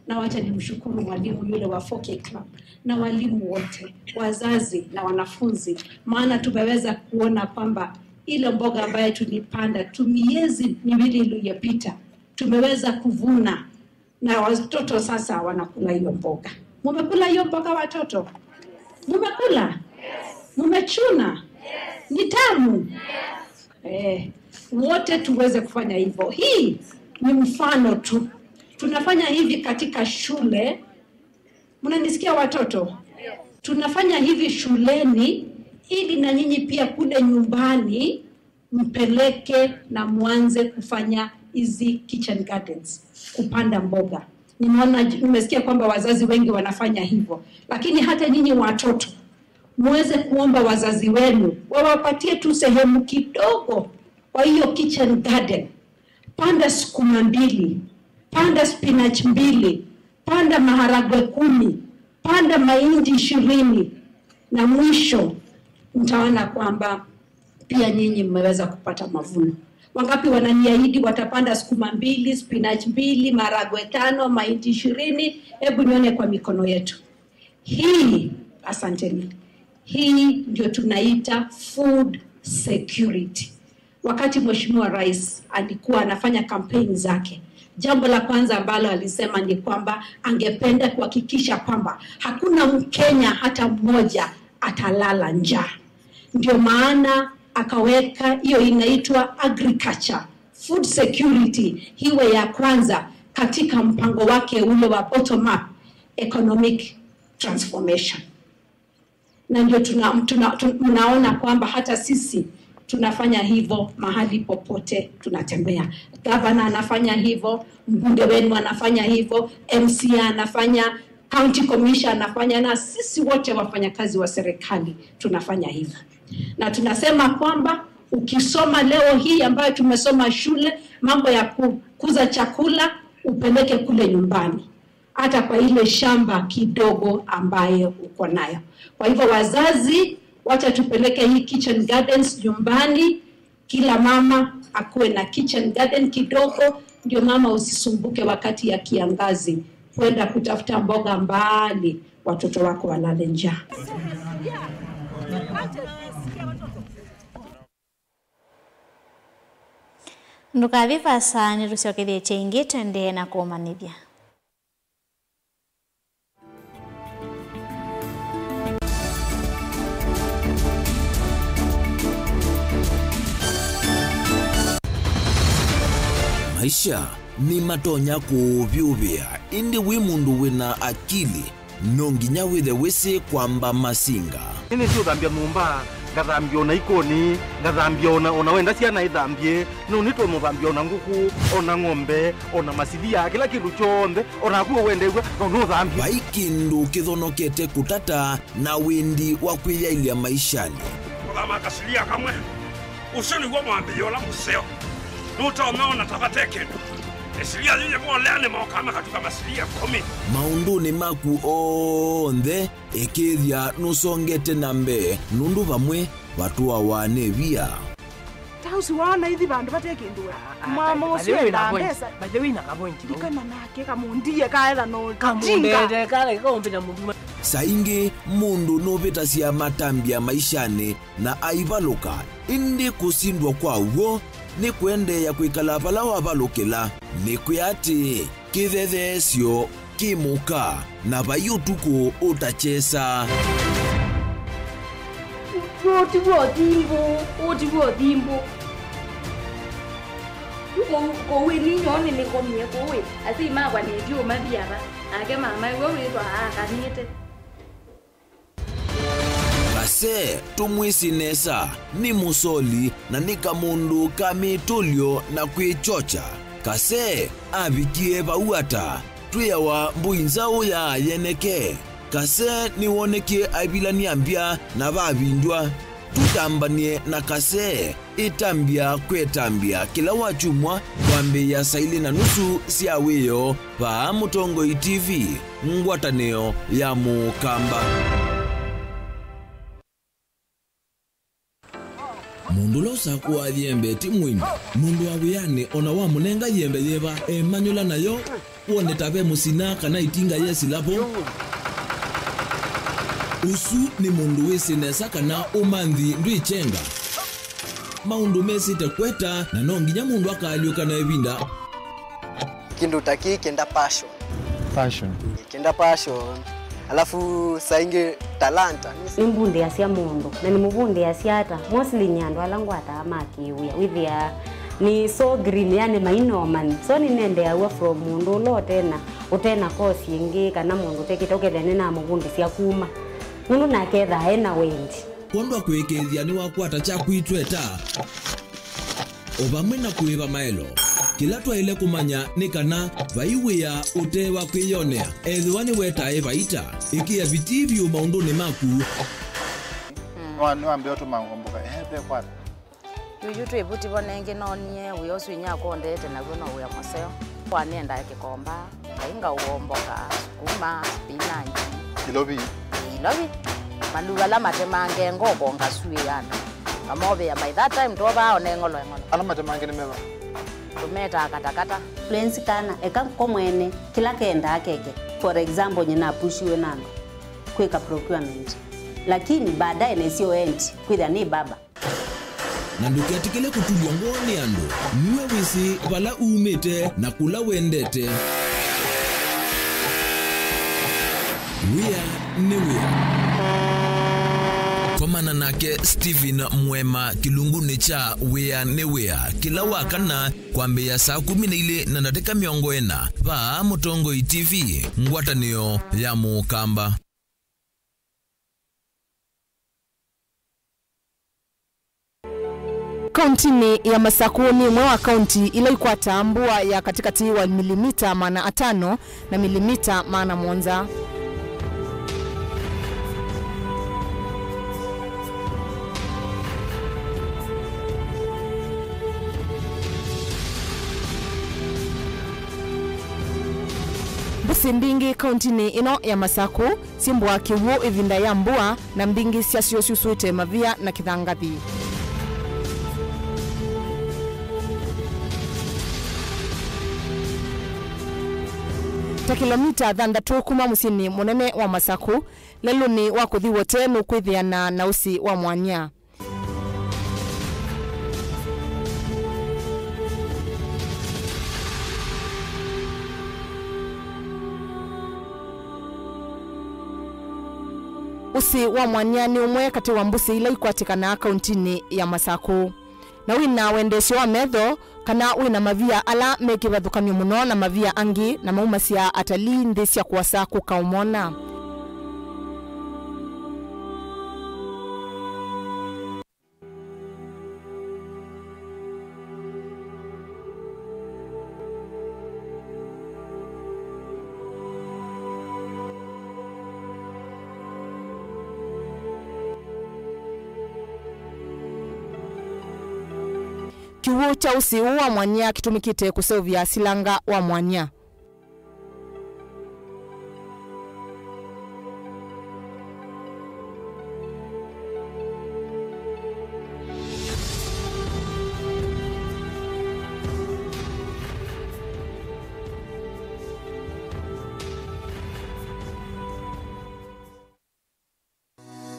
Na wacha nimshukuru mwalimu yule wa 4K Club. Na walimu wote, wazazi na wanafunzi. Maana tumeweza kuona kwamba ile mboga ambayo tulipanda miezi miwili iliyopita tumeweza kuvuna. Na watoto sasa wanakula hiyo mboga. Mumekula hiyo mboga watoto? Mumekula? Yes. Mumechuna? Yes. Ni tamu? Yes. Wote tuweze kufanya hivyo. Hii ni mfano tu. Tunafanya hivi katika shule. Mnanisikia watoto? Yes. Tunafanya hivi shuleni ili na nyinyi pia kule nyumbani mpeleke na mwanze kufanya hizi kitchen gardens, kupanda mboga. Nimesikia kwamba wazazi wengi wanafanya hivyo. Lakini hata nyinyi watoto muweze kuomba wazazi wenu wawapatie tu sehemu kidogo kwa hiyo kitchen garden. Panda sukuma 2, panda spinach 2, panda maharagwe 10, panda mahindi 20, na mwisho mtaona kwamba pia nyinyi mmeweza kupata mavuno. Wangapi wananiahidi watapanda sukuma 2, spinach 2, maharagwe 5, mahindi 20? Hebu nione kwa mikono yetu. Hii, asanteni. Hii ndio tunaita food security. Wakati Mheshimiwa Rais alikuwa anafanya kampeni zake, jambo la kwanza ambalo alisema ni kwamba angependa kuhakikisha kwamba hakuna Mkenya hata mmoja atalala njaa. Ndio maana akaweka hiyo inaitwa agriculture food security hiwe ya kwanza katika mpango wake ule wa bottom up economic transformation. Na ndio tunaona kwamba hata sisi tunafanya hivyo mahali popote tunatembea. Governor anafanya hivyo, mbunge wenu anafanya hivyo, MCA anafanya, county commissioner anafanya, na sisi wote wafanyakazi wa serikali tunafanya hivyo. Na tunasema kwamba ukisoma leo hii ambayo tumesoma shule, mambo ya kukuza chakula upeleke kule nyumbani, hata kwa ile shamba kidogo ambayo uko nayo. Kwa hivyo wazazi, wacha tupeleke hii kitchen gardens nyumbani, kila mama akuwe na kitchen garden kidogo, ndio mama usisumbuke wakati ya kiangazi kwenda kutafuta mboga mbali, watoto wako walale njaa. Ndukaviva sana rusiokethie chengi twende na kumanithia. Maisha ni matonya kuvyuvia indi wi mundu wina akili nonginya withe wisi kwamba masinga ini sio thambia mumba ngathambia ona ikoni ngathambia ona wenda ciana ithambie no nitwe muthambia ona nguku ona ng'ombe ona masilia kila kindu chonthe ona kuo wendegwa no thambia baikindu kithonokete kutata na windi wa kwiyailia maishani kama kasilia kamwe usoni gwa mwambio la museo nutaona tabateke esilia yeye mwaleane maokama katika masilia 10 maunduni maku onthe ikithia nusongete nambe nundu vamwe watu awane via tausi wana hithi bandu batekindua mama usio na pesa baje na kapointi dikana nake kamundie kaela no kamundete kale kombe na mundu saingi mundu novita cia matambia maishani na aivaluka indi kusindwa kwauo ni kuendeea kwikala pala wavalukila ni kuyati kithethesyo kimuka na vayutuku utachesa utivuo thimbo kowe ninyone nikomie kowe asi magwa nivyo mathiava ake mama iwe witwa akanite Kase tumwisinesa ni musoli na ni kamundu kamitulyo na kwichocha kase avikie vauata tuyawa mbuinzao ya yeneke kase niwonekie avilania mbia na vavindwa tutambanie na kase itambia kwetambia kila wachumwa kwambe ya saili na nusu siawiyo pa Mutongoi TV ngwataneo ya Mukamba. Mundu losa kuwa yembe timwini mundu awiyane ona wa munenga yembe yeba emanyula nayo uone tabe musina kana itinga yesi lapo usu ni mundu wisi nesa kana umanthi ndwichenga maundu mesi tekweta na nonginya mundu akaliuka na evinda kindu taki kenda passion alafu sainge talanta nimbunde yasia mundu na nimubunde yasiata mostly nyando alangu atamakiuya withia ni so green yani mainoman so ninende awa from mundu lo tena utena kosi ingi kana mundu tekitokethene na mubunde cia kuma mundu naketha hena wendi kondwa kwikethia ni wakwata cha kwitweta obamwe na kuiva maelo kila twaile kumanya ni kana vaiwia utewa kwiyonea ethiwani wetae vaita ikia vitivyo maunduni maku wambia tu mangomboka pe kwata yuyu twebuti bonenge nonie uyosu inyako ndete nago no uya museo kwanenda kikomba ainga uomboka kuma spinach ilobi maluga la matemange ngoko ngasue yana amobe ya by that time toba onengolo ala matemange ni meva tumeta katakata fluency kana eka komwene kila kenda akeke for example nyina pushiwe nando kweka procurement lakini baadaye nesio end kwitha ni baba na ndukiatikile kutulia ngoni ando niwe wisi vala umete na kula wendete wia komana nake Steven Mwema kilunguni cha wea ne wea kila wakana kwambe ya saa 12 na dakika 40 pa Mutongoi TV ngwatanio ya Mukamba. Kaunti ya Masakuni mwa wa kaunti ilo ikwata mbua ya katikati wa milimita 5 na milimita 7. Usi mbingi kauntini ino ya Masaku simbwa kiwu ivinda ya mbua na mbingi siasio susuite mavia na kithangathi. Ta kilomita 3 kuma musini munene wa Masaku leluni wa kuthi wote nukwithiana na usi wa mwanya. Usi wa mwanya ni umwe kati wa mbusi ila ikwatikana kauntini ya Masaku. Na wina wendesho wa medho kana wina mavia ala mekivathukanio muno na mavia angi na maumasia atalii nthi cia kuasa kukaumona. Kiwu cha usi wa mwanya kitumikite kusovia silanga wa mwanya.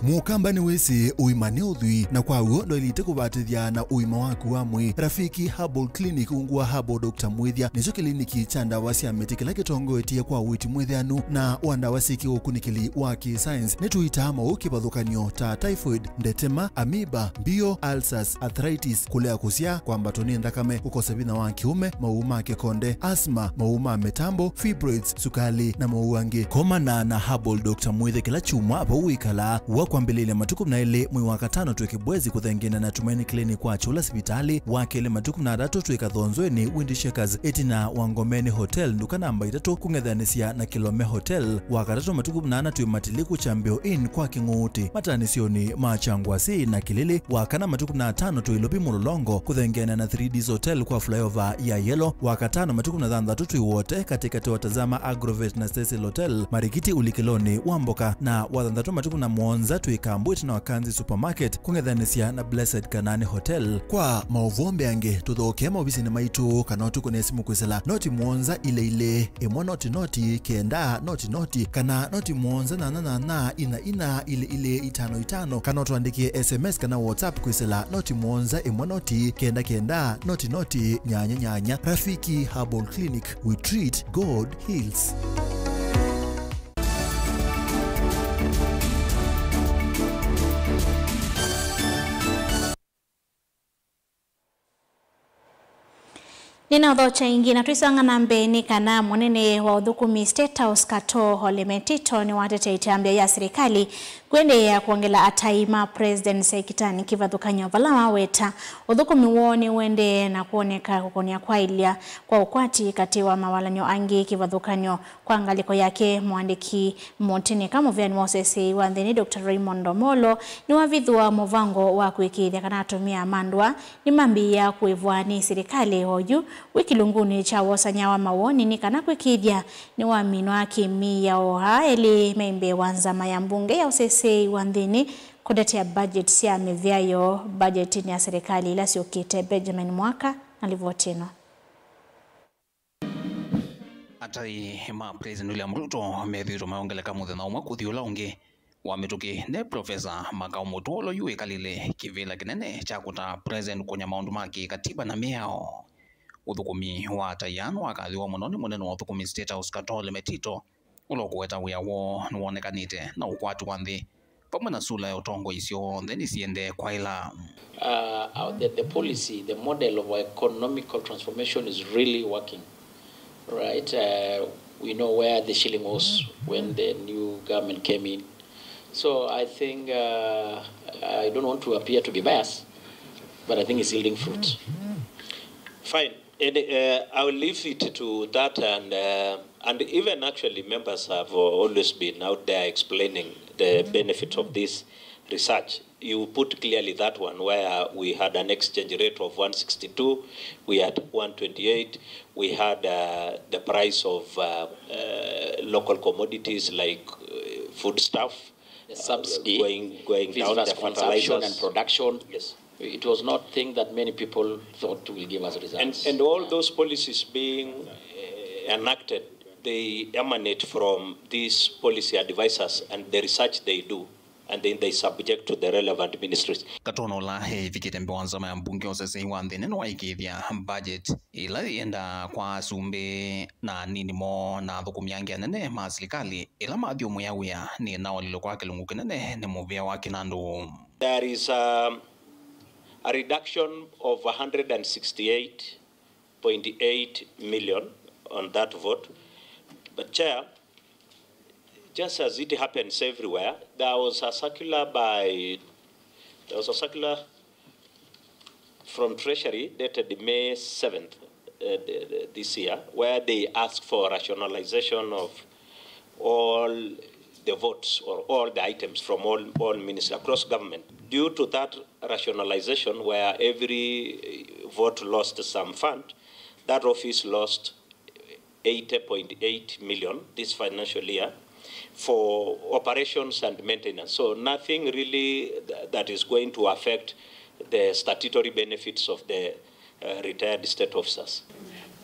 Mukamba ni wese uimane uthui na kwa uo ndo ilite kubatithia na uima waku wa mwi. Rafiki Herbal Clinic ungua Herbal Dr. Mwithia nicho kliniki cha ndawa cia miti kila kitongoetie kwa witi mwithianu na wandawa siki ukunikili wa science nituita mauki bathukanio ta typhoid, ndetema, amoeba, bio, ulcers, arthritis, kulea kusia kwa mbatoni ndakame, ukose bina wa kiume, mauma kekonde, asthma, mauma metambo, fibroids, sukali na mauangi. Komana na Herbal Dr. Mwithia kila chuma apa uikala wa kwambelele matuku na ile mwi wa 5 tuweke bwezi kuthengena na Tumaini Clinic kwa chula hospitali wake ile matuku na 3 tuweka thonzweni Windy Shakers etina Wangomeni Hotel nduka namba 3 kungethanisia na Kilome Hotel wa 3 matuku na 4 tuwe matiliku Chambio Inn kwa Kinguti matanisioni Machangwasi na Kilili wa 4 matuku na 5 tuwe Lopi Mulolongo kuthengena na 3Ds Hotel kwa flyover ya Yellow wa 5 matuku na 3 tuwe wote katika tuwatazama Agrovet na Cecil Hotel Marikiti Ulikiloni Wamboka na wa 3 matuku na Mwonza tuikambwiti na Wakanzi Supermarket kungethanisia na Blessed Kanani Hotel. Kwa mauvombe ange tuthoke maubisi ni maitu kana tuko na simu kwisela noti Mwonza ile emwa noti kenda noti kana noti Mwonza na ina ile 55 kana tuandikie SMS kana WhatsApp kwisela noti Mwonza emwa noti kenda noti nyanya. Rafiki Herbal Clinic, we treat, God heals. Nina dhocha ingi na tuisanga na mbeni kana mwenene wa udhukumi State House Kato Holemetito ni watete itambia ya serikali kwende ya kuongela ataima President Sekitani kivadhukanyo valama weta udhukumi woni wende na kuoneka kukonia kwa ilia kwa ukwati katiwa mawalanyo angi kivadhukanyo kwa angaliko yake mwandiki Montini kama vyani Mosesi wandheni Dr. Raymond Omolo ni wavidhua movango wa kuikithia kana atumia mandwa ni mambi ya kuivuani serikali hoju wikilunguni cha wasanyawa mawoni ni kana kuikithia ni waminwa kimi ya oha eli meimbe wanzama ya mbunge ya usese wandhini kudetea budget siya mevyayo budget ni ya serikali ila siokite Benjamin Mwaka alivotino. Atai ma President William Ruto methiro maongeleka muthenya umwe kuthiula ungi wa mituki ne Professor Makau Mutolo yue kalile kivila kinene cha kuta President kunya maundu maki katiba na miao. Uthukumi wa tayano wakathiwa munoni munene wa uthukumi State House Kato Holemetito ulokuweta wia wo nuonekanite na ukwatu wa nthi pamwe na sula ya utongo isio ntheni siende kwa ila. The policy, the model of economical transformation is really working. Right, we know where the shilling was when the new government came in. So I think, I don't want to appear to be biased, but I think it's yielding fruit. Fine. I will leave it to that, and even actually members have always been out there explaining the benefit of this research, you put clearly that one where we had an exchange rate of 162, we had 128, we had the price of local commodities like foodstuff, the subsidy, going down, the consumption and production. Yes. It was not a thing that many people thought will give us results. And all those policies being enacted, they emanate from these policy advisors and the research they do, and then they subject to the relevant ministries. Katono la vikite mbonza ma mbunge osese wande neno waikithia budget ila yenda kwa sumbe na nini mo na thukumyangia nene ma serikali ila mathio muyawia ni nao lilo kwa kilungu kinene ne muvia wa kinandu. There is a reduction of 168.8 million on that vote. But Chair, just as it happens everywhere, there was a circular from Treasury dated May 7th this year, where they asked for rationalization of all the votes or all the items from all ministries across government. Due to that rationalization, where every vote lost some fund, that office lost 80.8 million this financial year for operations and maintenance. So nothing really that is going to affect the statutory benefits of the retired state officers.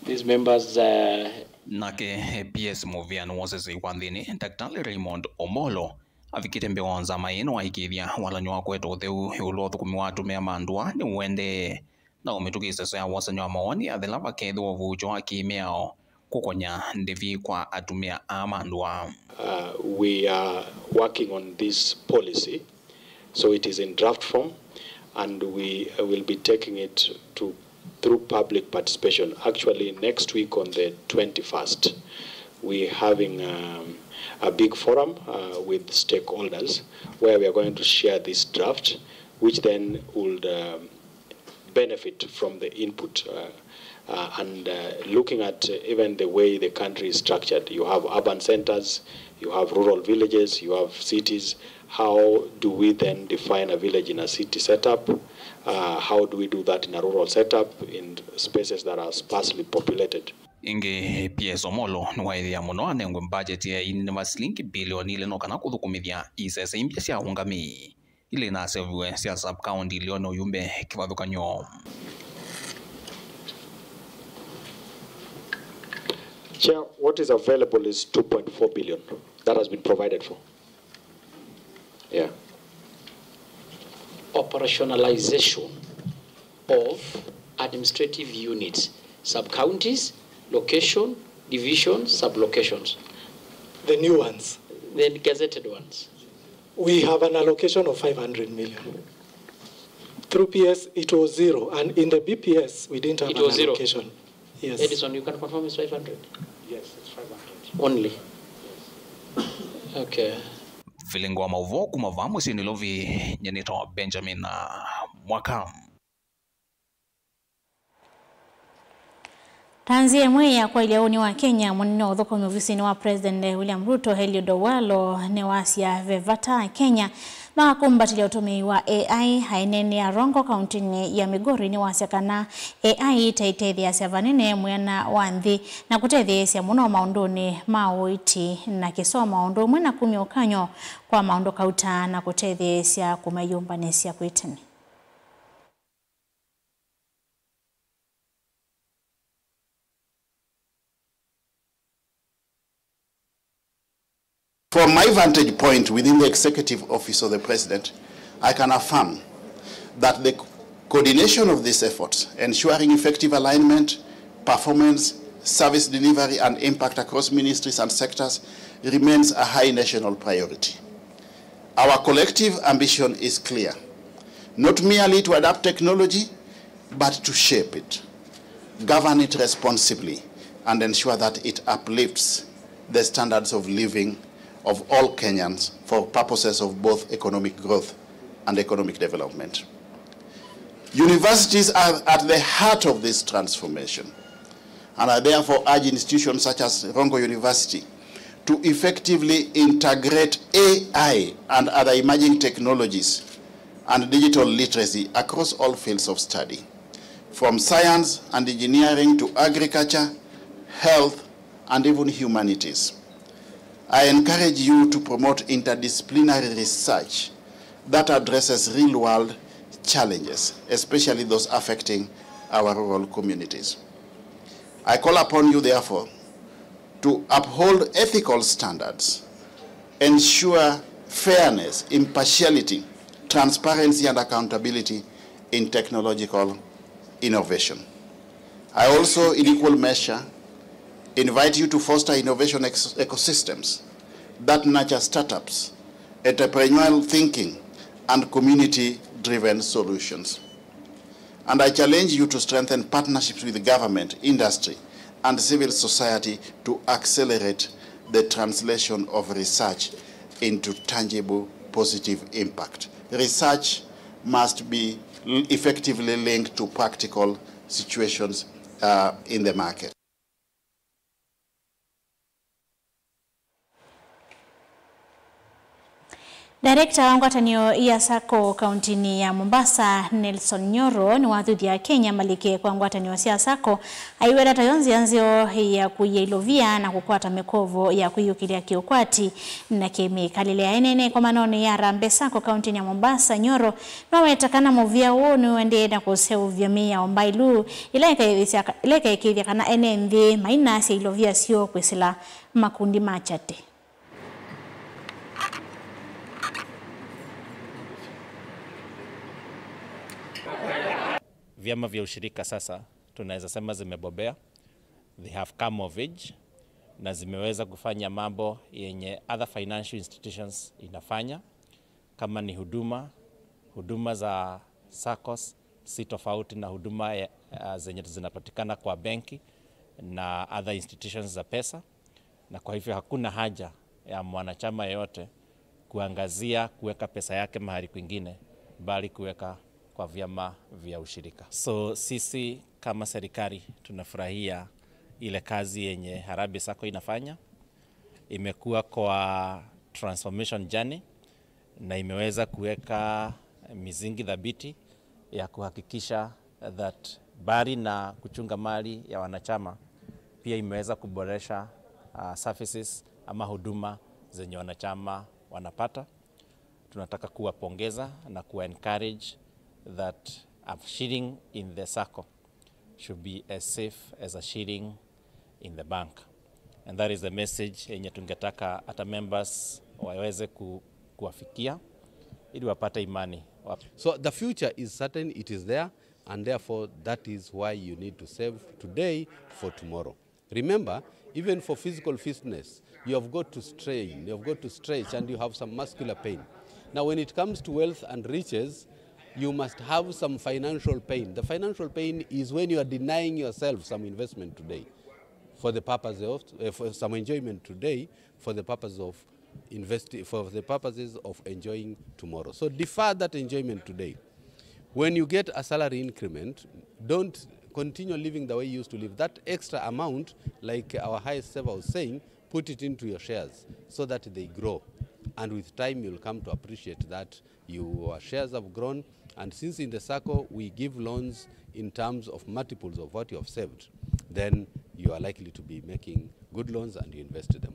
These members nake PS Movian wosese kwandini Dr. Raymond Omolo avikite mbionza maino waikithia walanywa kwetu theu ulothu kumiwatu mea mandua ni wende na umetukisa sa wasanywa maoni athelava ketho vujo akimiao kukonya ndivi kwa atumia amandua. We are working on this policy, so it is in draft form, and we will be taking it through public participation. Actually, next week on the 21st, we're having a big forum with stakeholders where we are going to share this draft, which then would benefit from the input and looking at even the way the country is structured. You have urban centers, you have rural villages, you have cities. How do we then define a village in a city setup? How do we do that in a rural setup in spaces that are sparsely populated? Inge PS Omolo nwaithia muno anengwe budget ya ini masilingi bilioni ile no kana kuthukumithia isese impya cia ungami ile na seviwe cia sub county ile no yumbe kivathukanyo. Chair, what is available is 2.4 billion. That has been provided for. Yeah. Operationalization of administrative units, sub-counties, location, divisions, sub-locations. The new ones. The gazetted ones. We have an allocation of 500 million. Through PS, it was zero. And in the BPS, we didn't have an allocation. Zero. Yes. Edison, you can confirm it's 500? Yes, it's 500. Only? Okay. Filingo wa mauvo kumavamu sinilovi nyenito Benjamin Mwaka. Tanzia mweya kwa iliauni wa Kenya mwenino udhoko mwisini wa President William Ruto Eliud Owalo ne wasia vevata Kenya makumbatilia utumi wa AI hainene ya Rongo County ya Migori ni wasia kana AI taitethia sia vanene mwena wanthi na kutethia sia muno maunduni mauiti na kisoma maundu mwena kumiokanyo kwa maundu kauta na kutethia sia kumayumba nesia kuitani. From my vantage point within the executive office of the President, I can affirm that the coordination of these efforts, ensuring effective alignment, performance, service delivery, and impact across ministries and sectors remains a high national priority. Our collective ambition is clear, not merely to adapt technology, but to shape it, govern it responsibly, and ensure that it uplifts the standards of living of all Kenyans for purposes of both economic growth and economic development. Universities are at the heart of this transformation, and I therefore urge institutions such as Rongo University to effectively integrate AI and other emerging technologies and digital literacy across all fields of study, from science and engineering to agriculture, health, and even humanities. I encourage you to promote interdisciplinary research that addresses real-world challenges, especially those affecting our rural communities. I call upon you, therefore, to uphold ethical standards, ensure fairness, impartiality, transparency, and accountability in technological innovation. I also, in equal measure, invite you to foster innovation ecosystems that nurture startups, entrepreneurial thinking, and community-driven solutions. And I challenge you to strengthen partnerships with the government, industry, and civil society to accelerate the translation of research into tangible positive impact. Research must be effectively linked to practical situations in the market. Director wa ngwatanio ya SACCO kauntini ya Mombasa Nelson Nyoro ni wathuthia Kenya malike kwa ngwatanio cia SACCO aiwera tayonzi anzio ya kuyeilovia na kukwata mikovo ya kuyukiria kiukwati na kemikalile ya enene kwa manoni ya Rambe SACCO kauntini ya Mombasa. Nyoro no wetakana movia wonu wende na kuseuvya mia ombailu ileka ikithia kana enenthi maina cia ilovia sio kwisila makundi machate. Vyama vya ushirika sasa tunaweza sema zimebobea, they have come of age na zimeweza kufanya mambo yenye other financial institutions inafanya, kama ni huduma za SACCOs si tofauti na huduma zenye zinapatikana kwa benki na other institutions za pesa, na kwa hivyo hakuna haja ya mwanachama yeyote kuangazia kuweka pesa yake mahali kwingine bali kuweka kwa vyama vya ushirika. So sisi kama serikali tunafurahia ile kazi yenye Harambee SACCO inafanya. Imekuwa kwa transformation journey na imeweza kuweka misingi thabiti ya kuhakikisha that bali na kuchunga mali ya wanachama, pia imeweza kuboresha services ama huduma zenye wanachama wanapata. Tunataka kuwapongeza na kuwa-encourage that a shilling in the SACCO should be as safe as a shilling in the bank. And that is the message yenye tungetaka hata members waweze kuwafikia ili wapate imani. So the future is certain, it is there, and therefore that is why you need to save today for tomorrow. Remember, even for physical fitness, you have got to strain, you have got to stretch, and you have some muscular pain. Now when it comes to wealth and riches, you must have some financial pain. The financial pain is when you are denying yourself some investment today for the purpose of for some enjoyment today, for the purpose of for the purposes of enjoying tomorrow. So defer that enjoyment today. When you get a salary increment, don't continue living the way you used to live. That extra amount, like our highest server was saying, put it into your shares so that they grow. And with time, you'll come to appreciate that your shares have grown. And since in the SACCO, we give loans in terms of multiples of what you have saved, then you are likely to be making good loans and you invest them.